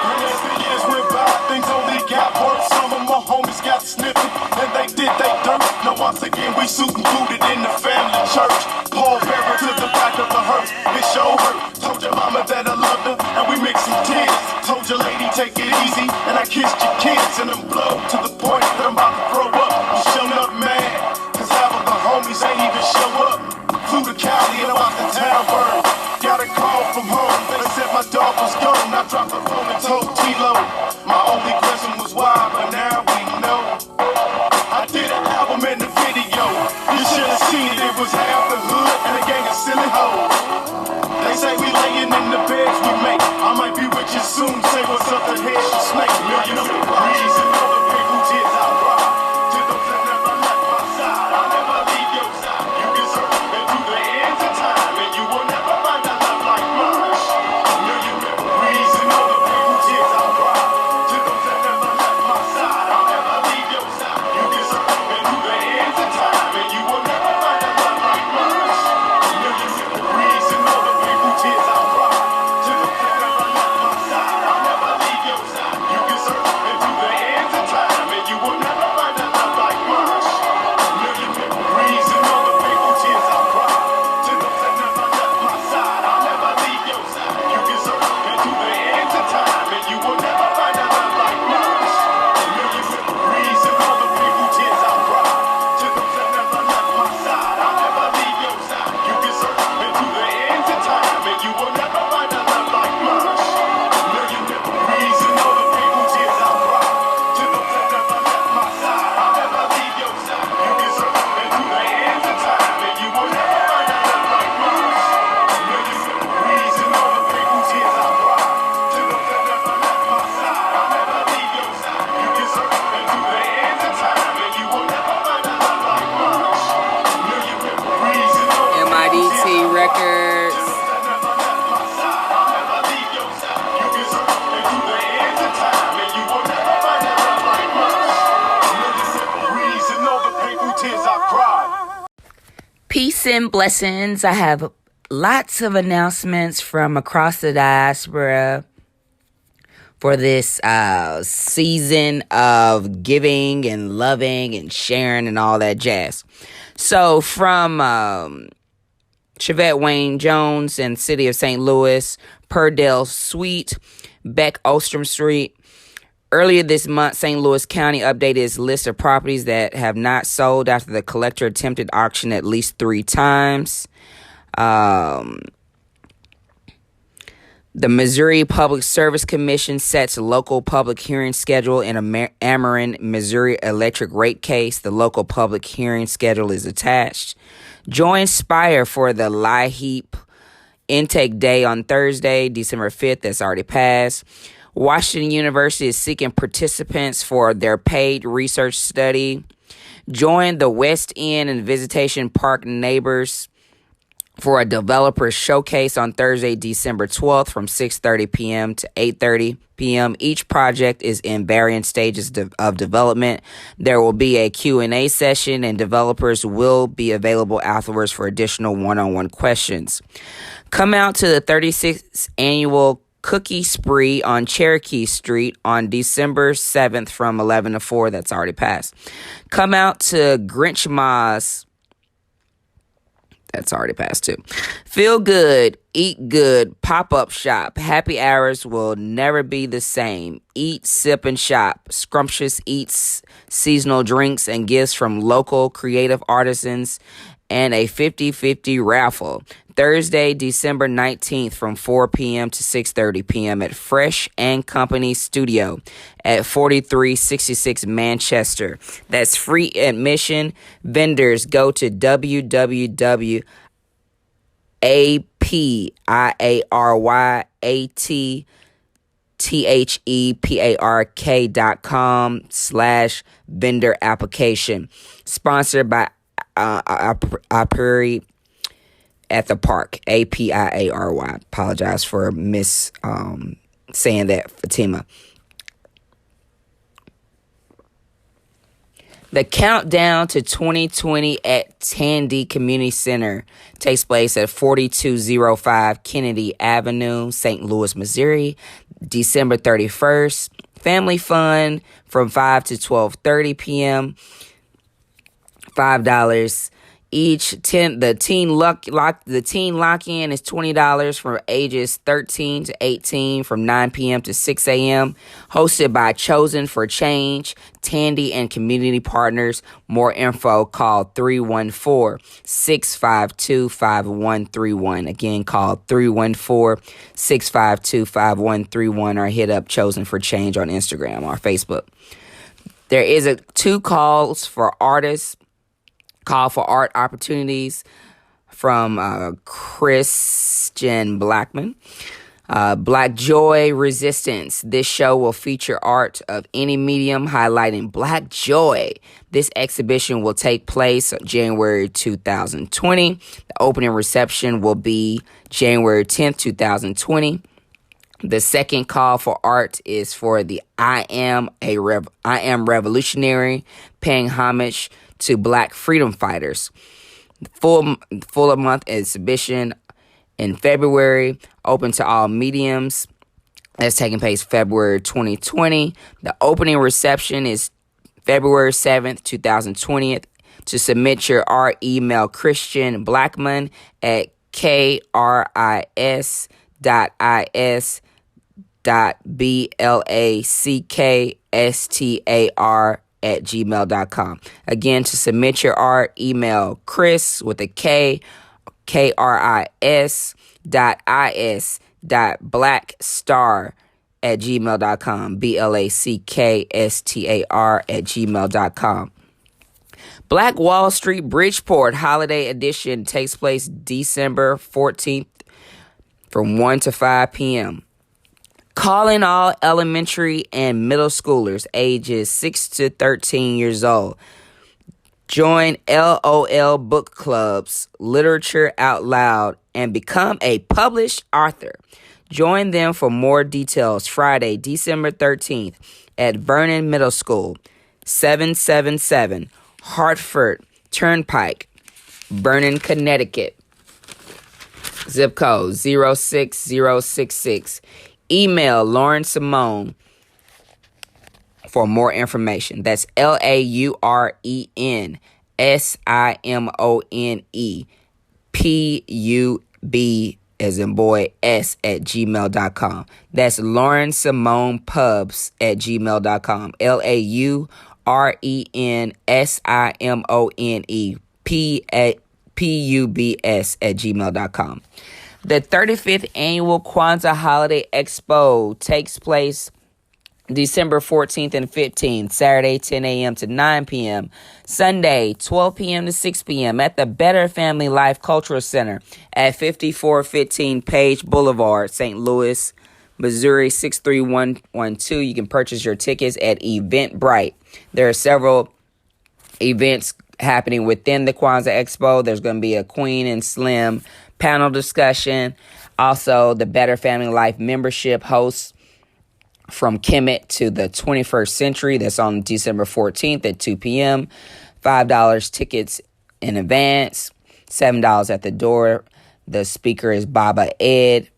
And as the years went by, things only got worse. Some of my homies got snipped, and they did they dirt. Now once again we suit and booted in the family church. Paul Bearer to the back of the hearse. It showed her. Told your mama that I loved her, and we mixed some tears. Told your lady take it easy, and I kissed your kids, and I'm blown to the point that I'm about to throw up. I'm showing up mad, cause half of the homies ain't even show up. Flew to Cali and I'm out the town burn. Got a call from home, they said my dog was gone. I dropped the phone and told T-Lo. My only question was why, but now we know. I did an album and the video. You should have seen it, it was half the hood and a gang of silly hoes. They say we laying in the beds we make. I might be with you soon, say what's up to head to Snake. Million memories and all the people tears I cry. To those that never left my side, I'll never leave your side. You can serve it to the end of time, and you will never find a love like mine. Million memories and all the people tears I cry. To those that never left my side, I'll never leave your side. You can serve it to the end of time, and you will never find a love like mine. Million memories and all the people tears I cry. To those that never left my side, I'll never leave your side. You can serve Peace and blessings. I have lots of announcements from across the diaspora for this season of giving and loving and sharing and all that jazz. So from Chevette Wayne Jones and City of St. Louis, Purdell Suite, Beck Ostrom Street. Earlier this month, St. Louis County updated its list of properties that have not sold after the collector attempted auction at least 3 times. The Missouri Public Service Commission sets a local public hearing schedule in a Ameren, Missouri electric rate case. The local public hearing schedule is attached. Join Spire for the LIHEAP intake day on Thursday, December 5th. That's already passed. Washington University is seeking participants for their paid research study. Join the West End and Visitation Park neighbors for a developer showcase on Thursday, December 12th from 6:30 p.m. to 8:30 p.m. Each project is in varying stages of development. There will be a Q&A session, and developers will be available afterwards for additional one-on-one questions. Come out to the 36th annual Cookie Spree on Cherokee Street on December 7th from 11 to 4. That's already passed. Come out to Grinchmas. That's already passed too. Feel good, eat good, pop-up shop. Happy hours will never be the same. Eat, sip, and shop. Scrumptious eats, seasonal drinks, and gifts from local creative artisans, and a 50-50 raffle. Thursday, December 19th from 4 p.m. to 6:30 p.m. at Fresh and Company Studio at 4366 Manchester. That's free admission. Vendors go to www.apiriathepark.com/vendor application. Sponsored by Apiri at the park, APIARY. Apologize for saying that, Fatima. The countdown to 2020 at Tandy Community Center takes place at 4205 Kennedy Avenue, St. Louis, Missouri, December 31st. Family fun from 5 to 12:30 p.m. $5 each. The teen lock-in is $20 for ages 13 to 18 from 9 p.m. to 6 a.m. Hosted by Chosen for Change, Tandy, and community partners. More info, call 314-652-5131. Again, call 314-652-5131 or hit up Chosen for Change on Instagram or Facebook. There is 2 calls for artists. Call for art opportunities from Christian Blackman. Black Joy Resistance. This show will feature art of any medium highlighting Black joy. This exhibition will take place January 2020. The opening reception will be January 10th, 2020. The second call for art is for the I Am Revolutionary, paying homage to Black freedom fighters. Full month exhibition in February, open to all mediums. That's taking place February 2020. The opening reception is February 7th, 2020. To submit your art, email Christian Blackman at kris.blackstar@gmail.com. Again, to submit your art, email Chris with a K, KRIS.blackstar@gmail.com, BLACKSTAR@gmail.com. Black Wall Street Bridgeport Holiday Edition takes place December 14th from 1 to 5 p.m. Calling all elementary and middle schoolers ages 6 to 13 years old. Join LOL book clubs, Literature Out Loud, and become a published author. Join them for more details Friday, December 13th at Vernon Middle School, 777 Hartford Turnpike, Vernon, Connecticut. Zip code 06066. Email Lauren Simone for more information. That's LaurenSimonepub as in boy s@gmail.com. That's Lauren Simone Pubs @gmail.com. LaurenSimonepubs @gmail.com. The 35th Annual Kwanzaa Holiday Expo takes place December 14th and 15th, Saturday 10 a.m. to 9 p.m., Sunday 12 p.m. to 6 p.m. at the Better Family Life Cultural Center at 5415 Page Boulevard, St. Louis, Missouri 63112. You can purchase your tickets at Eventbrite. There are several events happening within the Kwanzaa Expo. There's going to be a Queen and Slim panel discussion. Also, the Better Family Life membership hosts From Kemet to the 21st Century. That's on December 14th at 2 p.m. $5 tickets in advance, $7 at the door. The speaker is Baba Ed,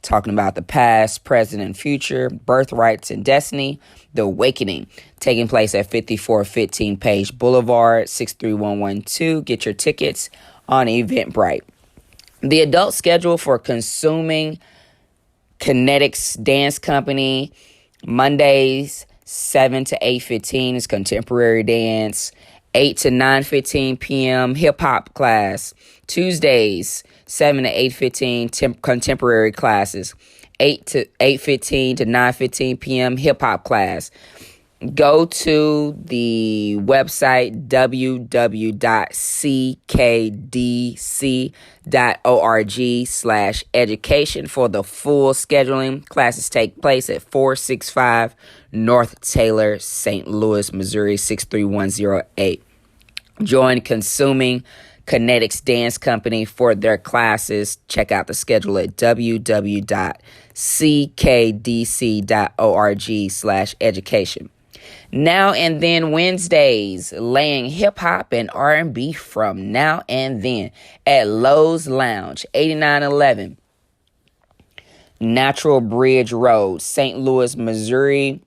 talking about the past, present, and future, birthrights and destiny, the awakening, taking place at 5415 Page Boulevard, 63112. Get your tickets on Eventbrite. The adult schedule for Consuming Kinetics Dance Company, Mondays 7 to 8:15 is contemporary dance. 8 to 9:15 p.m. hip hop class. Tuesdays 7 to 8:15 contemporary classes. 8 to 8:15 to 9:15 p.m. hip hop class. Go to the website www.ckdc.org/education for the full scheduling. Classes take place at 465 North Taylor, St. Louis, Missouri 63108. Join Consuming Kinetics Dance Company for their classes. Check out the schedule at www.ckdc.org/education. Now and Then Wednesdays, laying hip-hop and R&B from now and then at Lowe's Lounge, 8911 Natural Bridge Road, St. Louis, Missouri,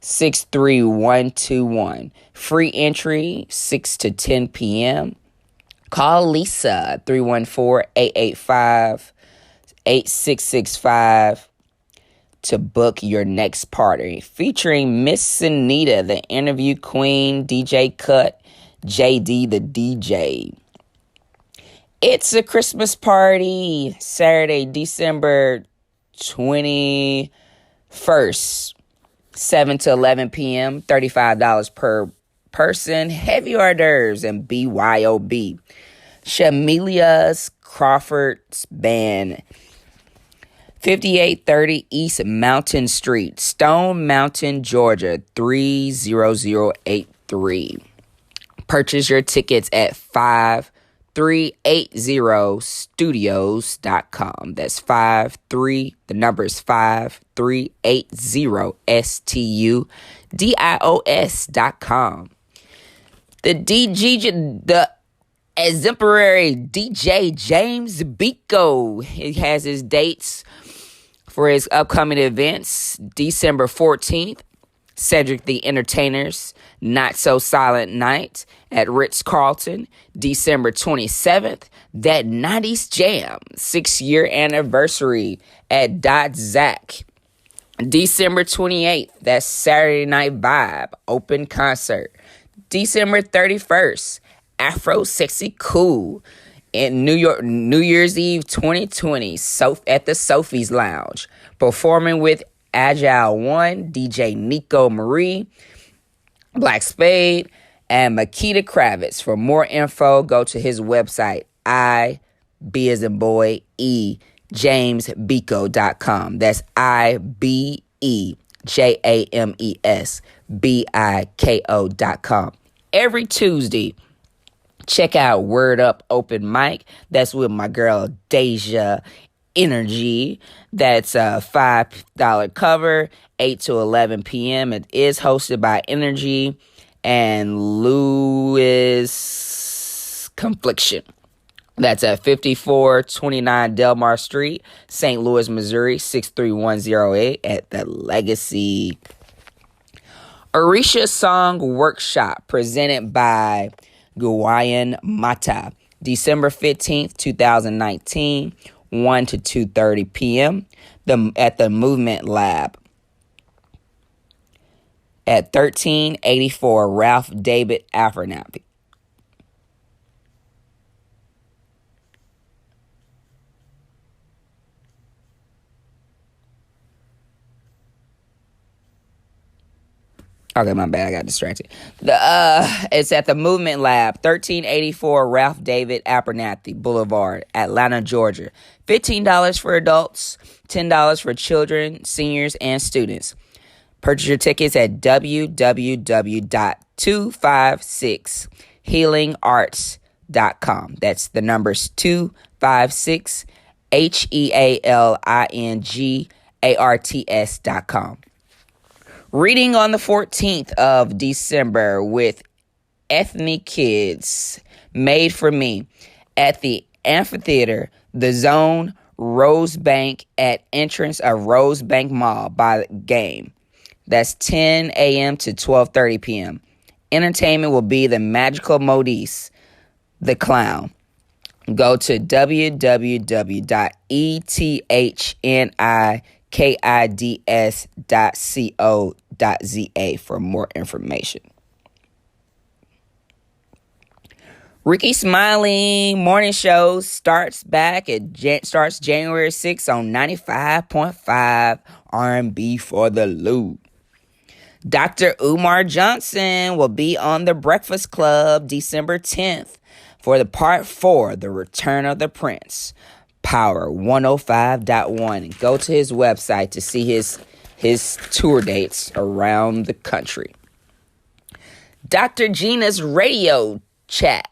63121. Free entry, 6 to 10 p.m. Call Lisa, 314-885-8665. to book your next party, featuring Miss Anita, the interview queen, DJ Cut, JD the DJ. It's a Christmas party, Saturday, December 21st, 7 to 11 p.m., $35 per person, heavy hors d'oeuvres, and BYOB. Shamelia's Crawford's Band, 5830 East Mountain Street, Stone Mountain, Georgia, 30083. Purchase your tickets at 5380studios.com. That's 53, the number is 5380studios.com. The exemplary DJ James Biko, he has his dates for his upcoming events. December 14th, Cedric the Entertainer's Not So Silent Night at Ritz-Carlton. December 27th, That 90s Jam 6-year anniversary at Dot Zack. December 28th, that's Saturday Night Vibe open concert. December 31st, Afro Sexy Cool in New York, New Year's Eve 2020, at the Sophie's Lounge, performing with Agile One, DJ Nico Marie, Black Spade, and Makita Kravitz. For more info, go to his website, B as in boy, E, jamesbiko.com. That's IBEJAMESBIKO.com. Every Tuesday, check out Word Up Open Mic. That's with my girl Deja Energy. That's a $5 cover, 8 to 11 p.m. It is hosted by Energy and Louis Confliction. That's at 5429 Delmar Street, St. Louis, Missouri, 63108 at the Legacy. Orisha Song Workshop presented by Guayan Mata, December 15th, 2019, 1 to 2:30 p.m. At the Movement Lab at 1384 Ralph David Abernathy. Okay, my bad. I got distracted. It's at the Movement Lab, 1384 Ralph David Abernathy Boulevard, Atlanta, Georgia. $15 for adults, $10 for children, seniors, and students. Purchase your tickets at www.256healingarts.com. That's the numbers 256 HEALINGARTS.com. Reading on the 14th of December with Ethnic Kids, Made for Me, at the Amphitheater, The Zone, Rosebank, at entrance of Rosebank Mall by Game. That's 10 a.m. to 12:30 p.m. Entertainment will be the Magical Modise, the Clown. Go to www.ethnikids.co.za for more information. Ricky Smiley morning show starts January 6th on 95.5 R&B for the Loop. Dr. Umar Johnson will be on The Breakfast Club December 10th for the Part 4, The Return of the Prince, Power 105.1. Go to his website to see his tour dates around the country. Dr. Gina's radio chat.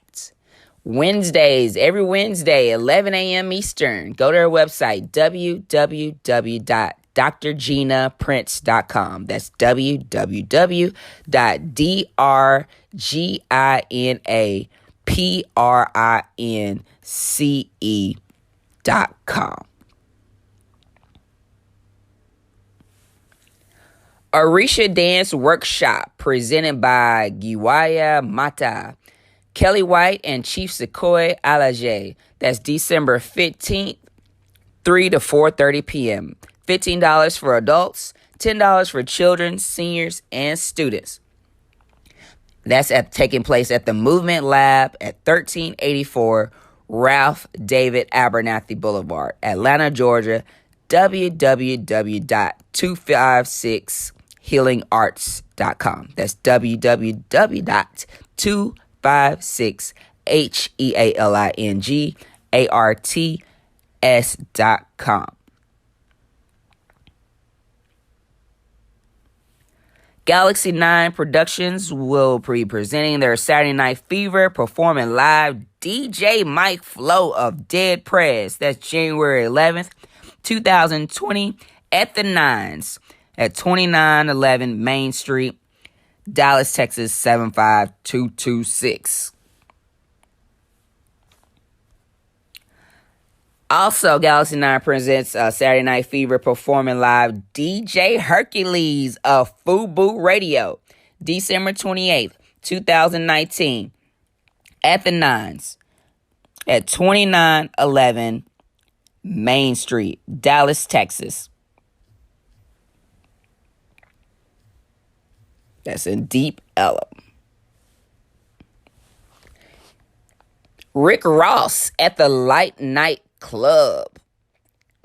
Wednesdays, every Wednesday, 11 a.m. Eastern. Go to her website, www.drginaprince.com. That's www.drginaprince.com. Orisha Dance Workshop presented by Giwaya Mata, Kelly White, and Chief Sequoia Alaje. That's December 15th, 3 to 4:30 p.m. $15 for adults, $10 for children, seniors, and students. That's taking place at the Movement Lab at 1384 Ralph David Abernathy Boulevard, Atlanta, Georgia. www.256healingarts.com. That's www.256healingarts.com. Galaxy 9 Productions will be presenting their Saturday Night Fever, performing live DJ Mike Flow of Dead Prez. That's January 11th, 2020 at the Nines at 2911 Main Street, Dallas, Texas 75226. Also, Galaxy 9 presents Saturday Night Fever, performing live DJ Hercules of Fubu Radio, December 28th, 2019, at the Nines, at 2911 Main Street, Dallas, Texas. That's in Deep Ellum. Rick Ross at the Light Night Club,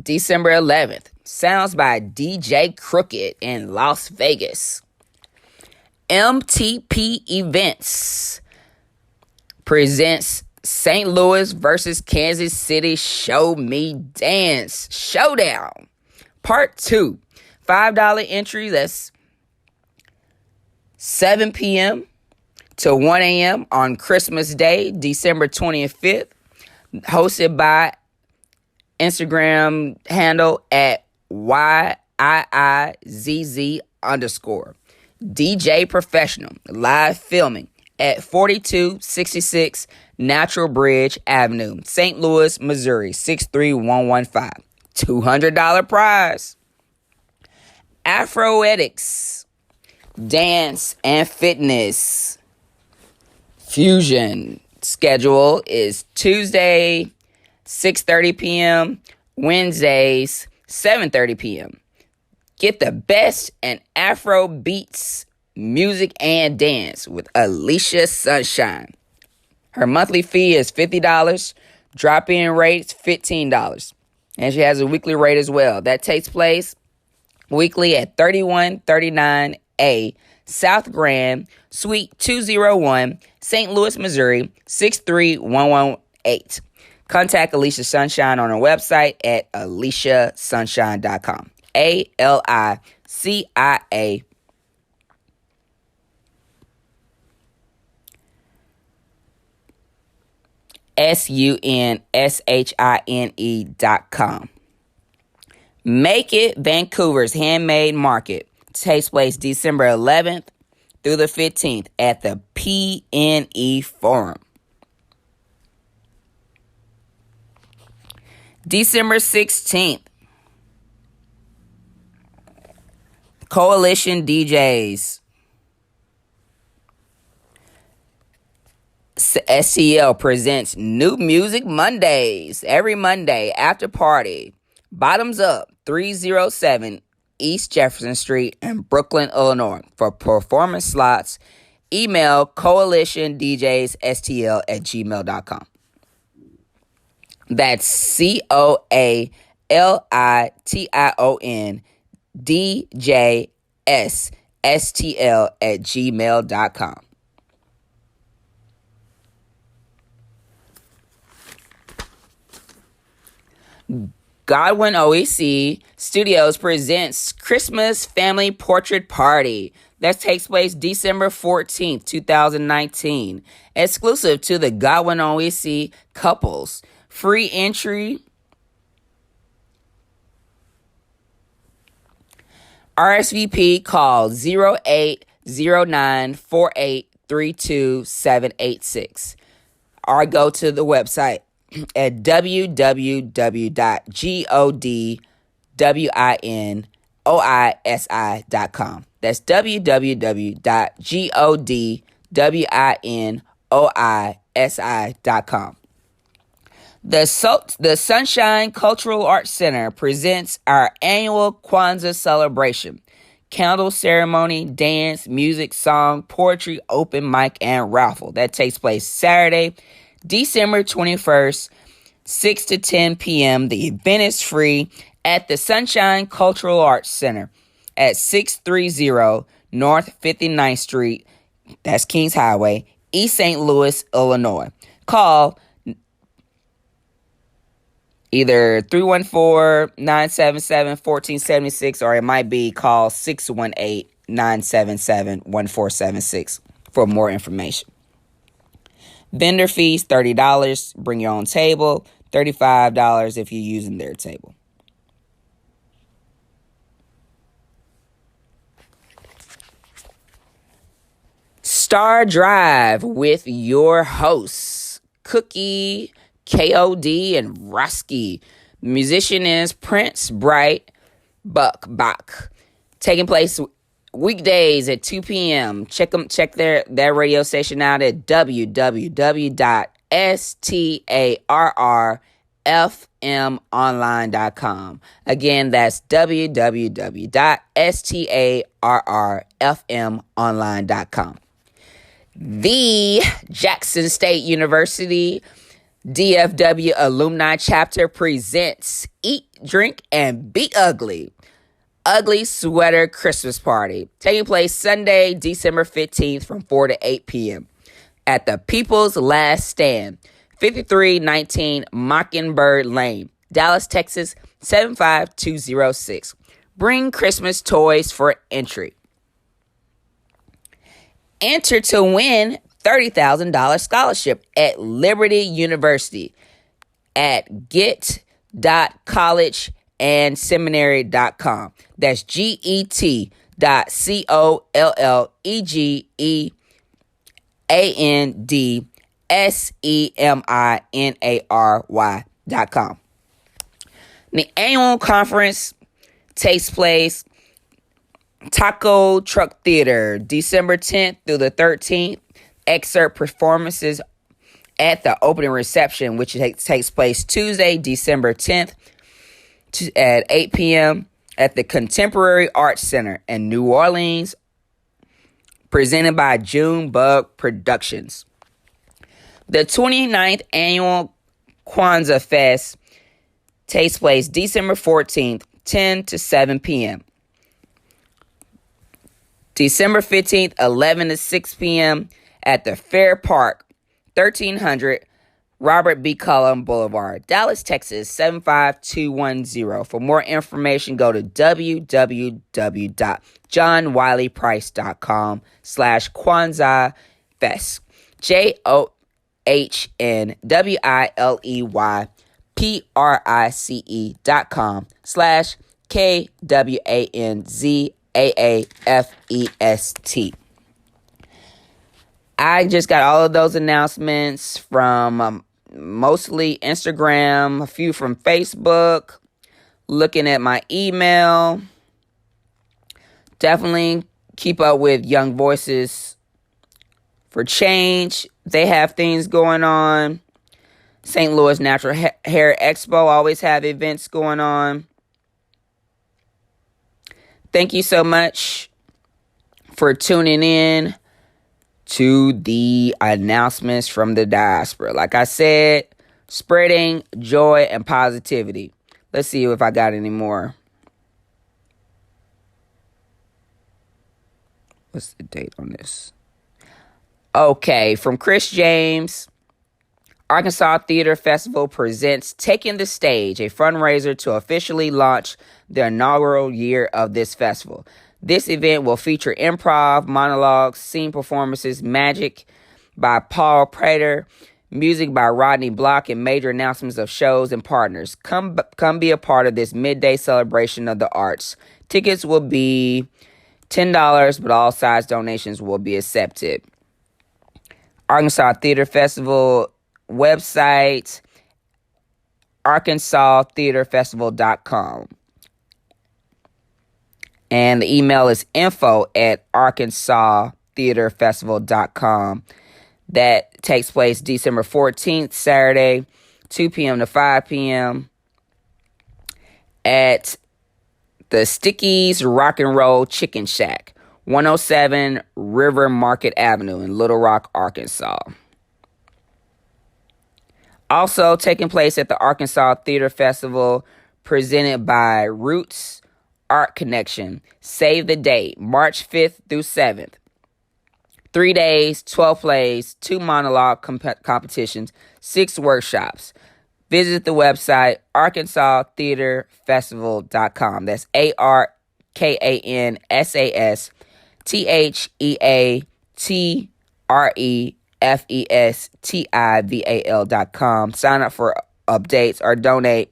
December 11th. Sounds by DJ Crooked in Las Vegas. MTP Events presents St. Louis versus Kansas City Show Me Dance Showdown, Part 2. $5 entry. That's 7 p.m. to 1 a.m. on Christmas Day, December 25th. Hosted by Instagram handle at YIIZZ_. DJ Professional. Live filming at 4266 Natural Bridge Avenue, St. Louis, Missouri, 63115. $200 prize. Afroetics, dance and fitness fusion schedule is Tuesday, 6:30 p.m., Wednesdays, 7:30 p.m. Get the best in Afro beats, music, and dance with Alicia Sunshine. Her monthly fee is $50. Drop-in rates $15. And she has a weekly rate as well. That takes place weekly at 3139A South Grand, Suite 201, St. Louis, Missouri, 63118. Contact Alicia Sunshine on her website at aliciasunshine.com. ALICIA SUNSHINE.com. Make It Vancouver's Handmade Market takes place December 11th through the 15th at the PNE Forum. December 16th, Coalition DJs STL presents New Music Mondays every Monday after party. Bottoms Up, 307 East Jefferson Street in Brooklyn, Illinois. For performance slots, email coalitiondjsstl@gmail.com. That's COALITIONDJSSTL@gmail.com. Godwin OEC Studios presents Christmas Family Portrait Party. That takes place December 14th, 2019. Exclusive to the Godwin OEC couples. Free entry. RSVP call 080948328786. Or go to the website at www.godwinoisi.com. That's www.godwinoisi.com. The Sunshine Cultural Arts Center presents our annual Kwanzaa celebration. Candle ceremony, dance, music, song, poetry, open mic, and raffle. That takes place Saturday, December 21st, 6 to 10 p.m. The event is free at the Sunshine Cultural Arts Center at 630 North 59th Street, that's Kings Highway, East St. Louis, Illinois. Call either 314-977-1476 or it might be call 618-977-1476 for more information. Vendor fees, $30. Bring your own table. $35 if you're using their table. Star Drive with your hosts, Cookie, KOD, and Rusky. The musician is Prince Bright Bach. Taking place weekdays at 2 p.m. Check their radio station out at www.starrfmonline.com. Again, that's www.starrfmonline.com. The Jackson State University DFW Alumni Chapter presents Eat, Drink, and Be Ugly. Ugly Sweater Christmas Party, taking place Sunday, December 15th from 4 to 8 p.m. at the People's Last Stand, 5319 Mockingbird Lane, Dallas, Texas, 75206. Bring Christmas toys for entry. Enter to win $30,000 scholarship at Liberty University at get.collegeandseminary.com. That's get.collegeandseminary.com. AndSeminary.com. The annual conference takes place Taco Truck Theater, December 10th through the 13th. Excerpt performances at the opening reception, which takes place Tuesday, December 10th at 8 p.m. at the Contemporary Arts Center in New Orleans, presented by Junebug Productions. The 29th Annual Kwanzaa Fest takes place December 14th, 10 to 7 p.m. December 15th, 11 to 6 p.m. at the Fair Park, 1300 Robert B. Cullum Boulevard, Dallas, Texas, 75210. For more information, go to www.johnwileyprice.com/Kwanzaa Fest. JOHNWILEYPRICE.com/KWANZAAFEST. I just got all of those announcements from mostly Instagram, a few from Facebook, looking at my email. Definitely keep up with Young Voices for Change. They have things going on. St. Louis Natural Hair Expo always have events going on. Thank you so much for tuning in to the announcements from the diaspora. Like I said, spreading joy and positivity. Let's see if I got any more. What's the date on this? Okay, from Chris James. Arkansas Theater Festival presents Taking the Stage, a fundraiser to officially launch the inaugural year of this festival. This event will feature improv, monologues, scene performances, magic by Paul Prater, music by Rodney Block, and major announcements of shows and partners. Come be a part of this midday celebration of the arts. Tickets will be $10, but all size donations will be accepted. Arkansas Theater Festival website, arkansastheaterfestival.com. And the email is info@arkansastheaterfestival.com. That takes place December 14th, Saturday, 2 p.m. to 5 p.m. at the Sticky's Rock and Roll Chicken Shack, 107 River Market Avenue in Little Rock, Arkansas. Also taking place at the Arkansas Theater Festival, presented by Roots Art Connection. Save the date, March 5th through 7th. 3 days, 12 plays, 2 monologue competitions, 6 workshops. Visit the website, arkansastheaterfestival.com. That's ARKANSASTEATREFESTIVAL.com. Sign up for updates or donate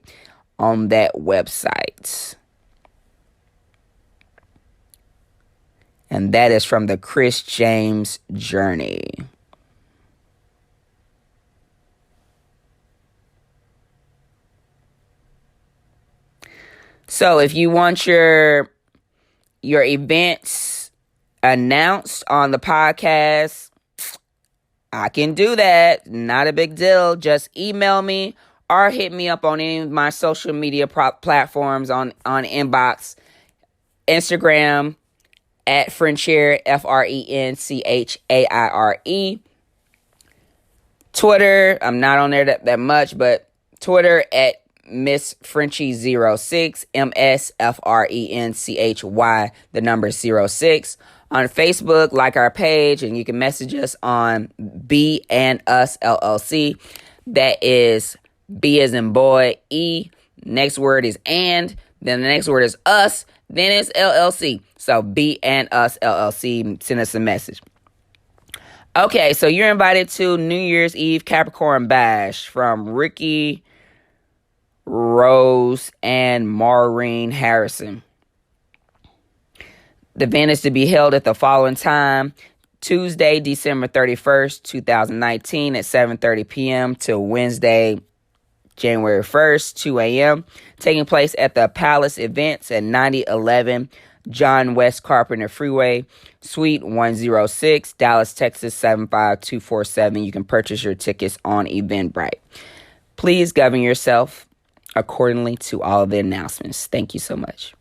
on that website. And that is from the Chris James Journey. So if you want your events announced on the podcast, I can do that. Not a big deal. Just email me or hit me up on any of my social media platforms on inbox. Instagram at Frenchaire, FRENCHAIRE. Twitter, I'm not on there that much, but Twitter at Miss Frenchie06, MSFRENCHY, the number 06. On Facebook, like our page, and you can message us on B and Us LLC. That is B as in boy, E. Next word is and. Then the next word is us. Then it's LLC. So B and Us LLC. Send us a message. Okay, so you're invited to New Year's Eve Capricorn Bash from Ricky Rose and Maureen Harrison. The event is to be held at the following time: Tuesday, December 31st, 2019 at 7:30 p.m. till Wednesday, January 1st, 2 a.m. Taking place at the Palace Events at 9011 John West Carpenter Freeway, Suite 106, Dallas, Texas 75247. You can purchase your tickets on Eventbrite. Please govern yourself accordingly to all of the announcements. Thank you so much.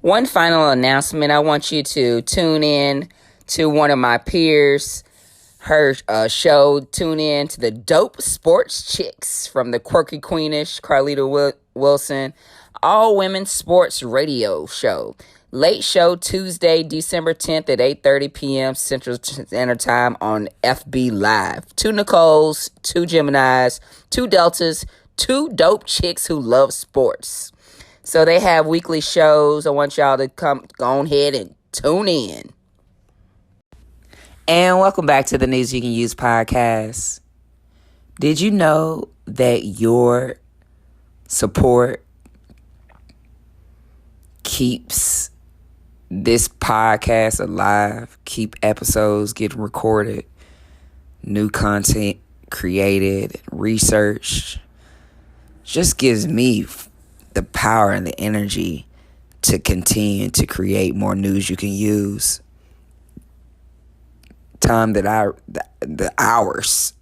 One final announcement. I want you to tune in to one of my peers, her show. Tune in to the Dope Sports Chicks from the Quirky Queenish Carlita Wilson all women sports radio show. Late show Tuesday, December 10th at 8:30 p.m. Central Standard Time on FB Live. 2 Nicoles, 2 Geminis, 2 Deltas, 2 dope chicks who love sports. So they have weekly shows. I want y'all to go ahead and tune in. And welcome back to the News You Can Use podcast. Did you know that your support keeps this podcast alive, keep episodes getting recorded, new content created, researched? Just gives me the power and the energy to continue to create more news you can use. Time that the hours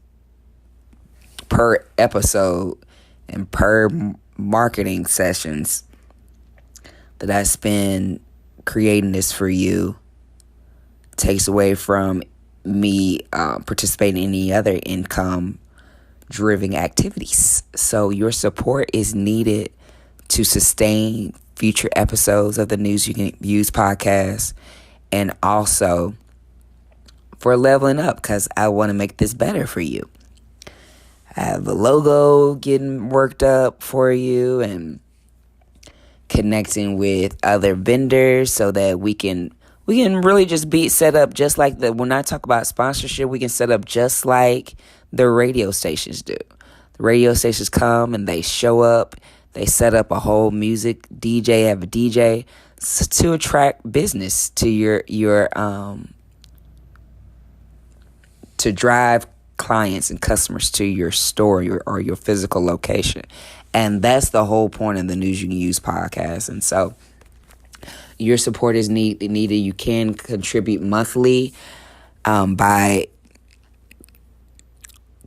per episode and per marketing sessions that I spend creating this for you takes away from me participating in any other income-driven activities. So your support is needed to sustain future episodes of the News You Can Use podcast, and also for leveling up, because I want to make this better for you. I have a logo getting worked up for you and connecting with other vendors so that we can really just be set up just like when I talk about sponsorship, we can set up just like the radio stations do. The radio stations come and they show up, they set up a whole music DJ, have a DJ to attract business to your to drive clients and customers to your store or your physical location. And that's the whole point of the News You Can Use podcast. And so your support is needed. You can contribute monthly by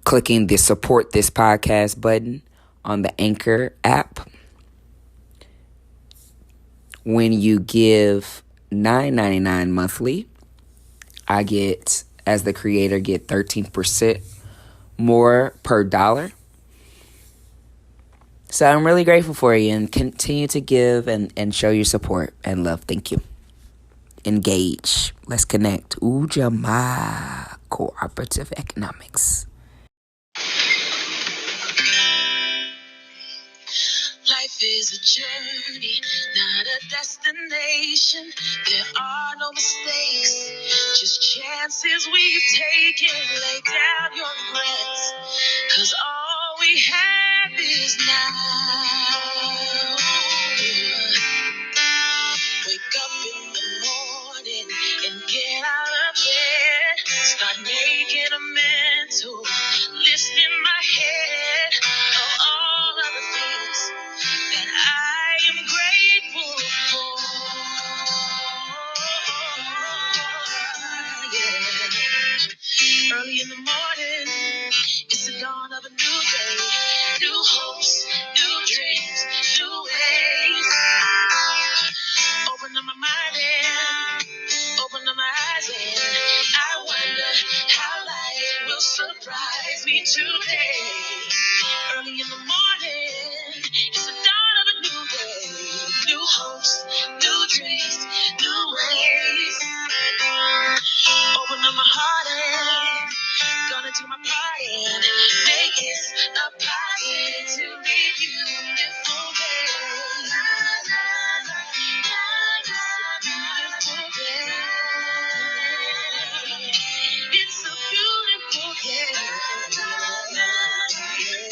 clicking the support this podcast button on the Anchor app. When you give $9.99 monthly, I get, as the creator, get 13% more per dollar. So I'm really grateful for you, and continue to give and show your support and love. Thank you. Engage. Let's connect. Ujamaa Cooperative Economics. Life is a journey, not a destination. There are no mistakes, just chances we've taken. Lay down your regrets, 'cause all we have is now. Wake up in the morning and get out of bed. Start making a mental list in my head of all of the things that I am grateful for. Yeah. Early in the morning, it's the dawn of a new day. New hopes, new dreams, new ways. Open up my mind and open up my eyes, and I wonder how life will surprise me today. Early in the morning, it's the dawn of a new day. New hopes, new dreams, new ways. Open up my heart and gonna do my part and make it a positively beautiful day. La, la, la, la, la, beautiful day. It's a beautiful day. La, la, la,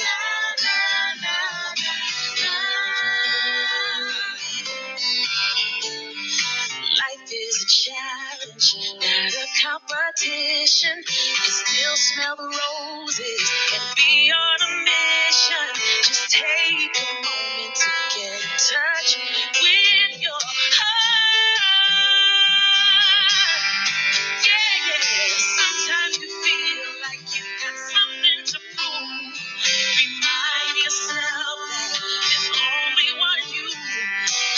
la, la, la, la. is a challenge, not a competition. You still smell the roses and be on a mission. Just take a moment to get in touch with your heart. Yeah, yeah. Sometimes you feel like you've got something to prove. Remind yourself that there's only one you.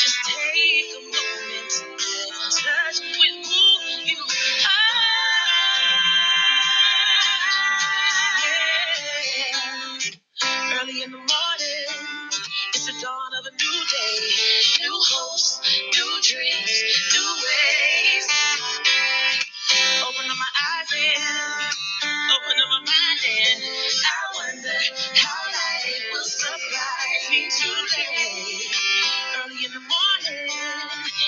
Just take a moment to get in touch with who you are. Yeah. Early in the morning, it's the dawn of a new day. New hopes, new dreams, new ways. Open up my eyes and open up my mind and I wonder how life will surprise me today. Early in the morning,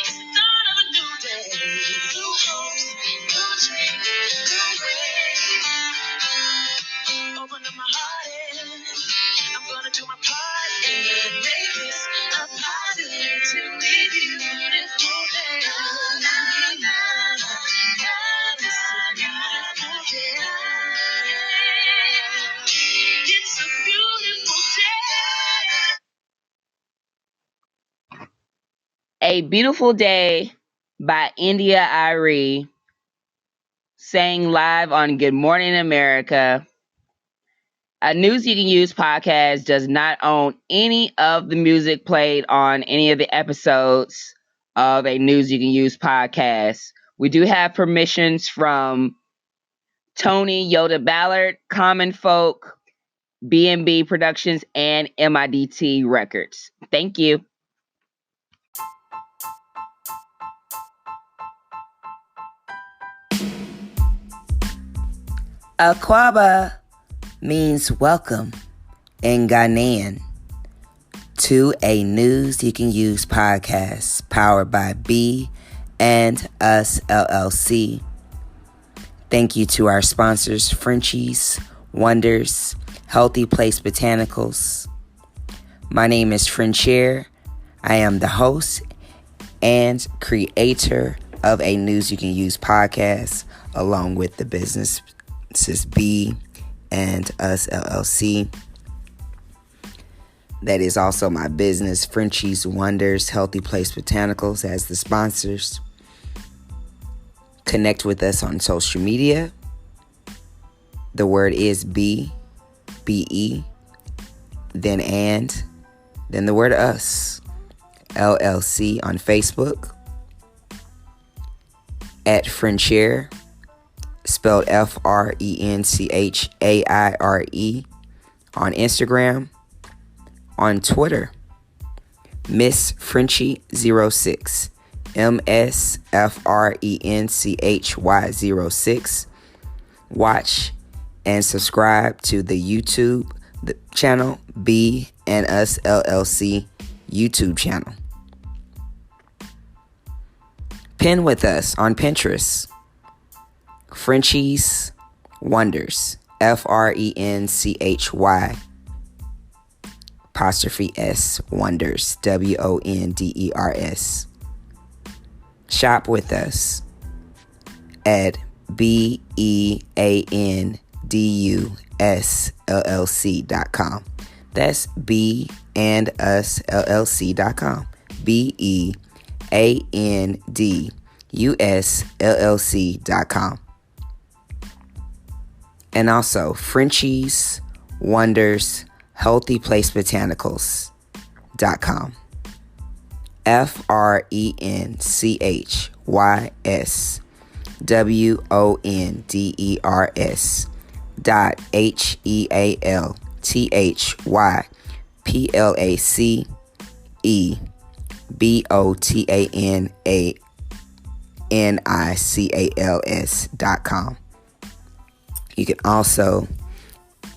it's the dawn of a new day. New hopes, new dreams, new ways. Open up my heart and I'm gonna do my part and make this a positively beautiful day. La, la, la, la, la, this a beautiful day. It's a beautiful day. A Beautiful Day by India Irie, sang live on Good Morning America. A News You Can Use podcast does not own any of the music played on any of the episodes of a News You Can Use podcast. We do have permissions from Tony Yoda Ballard, Common Folk, B&B Productions, and MIDT Records. Thank you. Akwaba means welcome in Ghanaian to a News You Can Use podcast powered by B and Us LLC. Thank you to our sponsors, Frenchies, Wonders, Healthy Place Botanicals. My name is Frenchier. I am the host and creator of a News You Can Use podcast, along with the businesses B and Us LLC. That is also my business, Frenchies, Wonders, Healthy Place Botanicals, as the sponsors. Connect with us on social media. The word is B-E, then the word us, LLC on Facebook, at Frenchier, spelled Frenchaire, on Instagram, on Twitter, Miss Frenchie 06, MSFRENCHY06. Watch and subscribe to the YouTube channel, B and Us LLC YouTube channel. Pin with us on Pinterest, Frenchies Wonders, FRENCHY apostrophe S Wonders, WONDERS. Shop with us at BEANDUSLLC.com. That's BeandUsLLC.com. BEANDUSLLC.com. And also Frenchies Wonders Healthy Place Botanicals.com. FRENCHYWONDERSHEALTHYPLACEBOTANICALS.com. You can also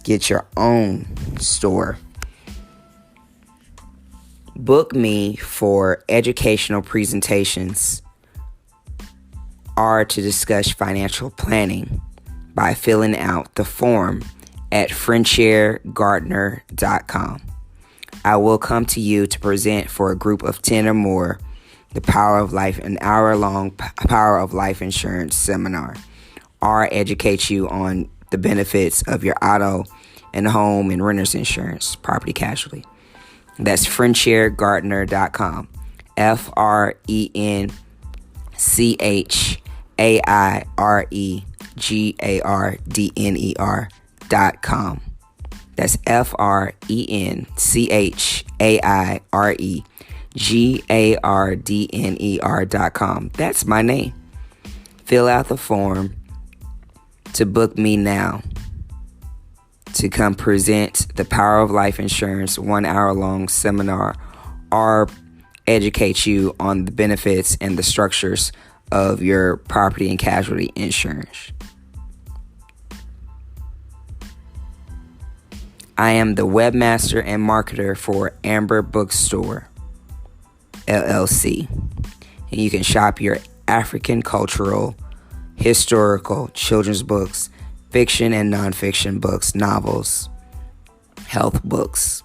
get your own store. Book me for educational presentations or to discuss financial planning by filling out the form at FrenchiereGardner.com. I will come to you to present for a group of 10 or more the Power of Life, an hour-long Power of Life insurance seminar, or educate you on the benefits of your auto and home and renter's insurance, property casualty. That's FrenchaireGardner.com. FrenchaireGardner.com. That's FrenchaireGardner.com. That's my name. Fill out the form to book me now to come present the Power of Life Insurance 1 hour long seminar, or educate you on the benefits and the structures of your property and casualty insurance. I am the webmaster and marketer for Amber Bookstore, LLC. And you can shop your African cultural, historical, children's books, fiction and nonfiction books, novels, health books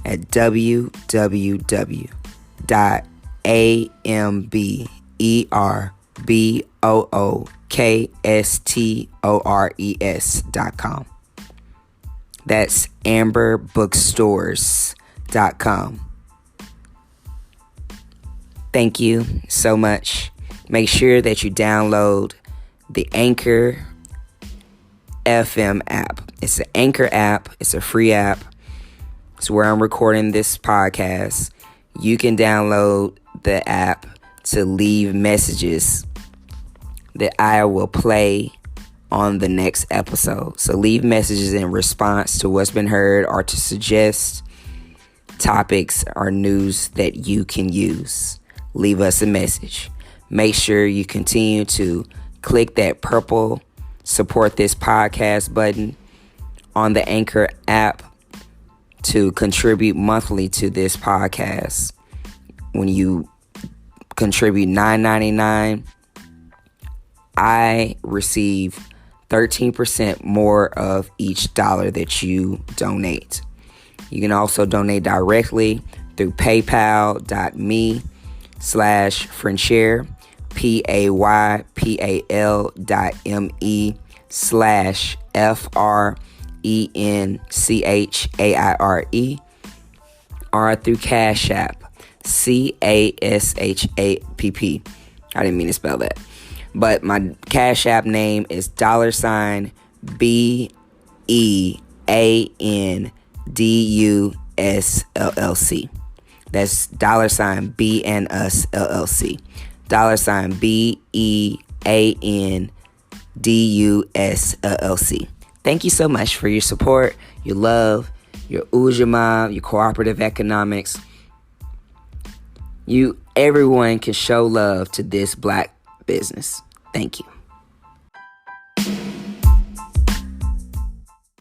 at www.amberbookstores.com. That's amberbookstores.com. Thank you so much. Make sure that you download the Anchor FM app. It's an Anchor app. It's a free app. It's where I'm recording this podcast. You can download the app to leave messages that I will play on the next episode. So leave messages in response to what's been heard, or to suggest topics or news that you can use. Leave us a message. Make sure you continue to click that purple support this podcast button on the Anchor app to contribute monthly to this podcast. When you contribute $9.99, I receive 13% more of each dollar that you donate. You can also donate directly through paypal.me/Frenchaire, PAYPAL.me/FRENCHAIRE, or through Cash App, CASHAPP. I didn't mean to spell that. But my Cash App name is $BEANDUSLLC. That's $BNUSLLC. $BEANDUSLLC. Thank you so much for your support, your love, your Ujamaa, your cooperative economics. Everyone can show love to this black business. Thank you.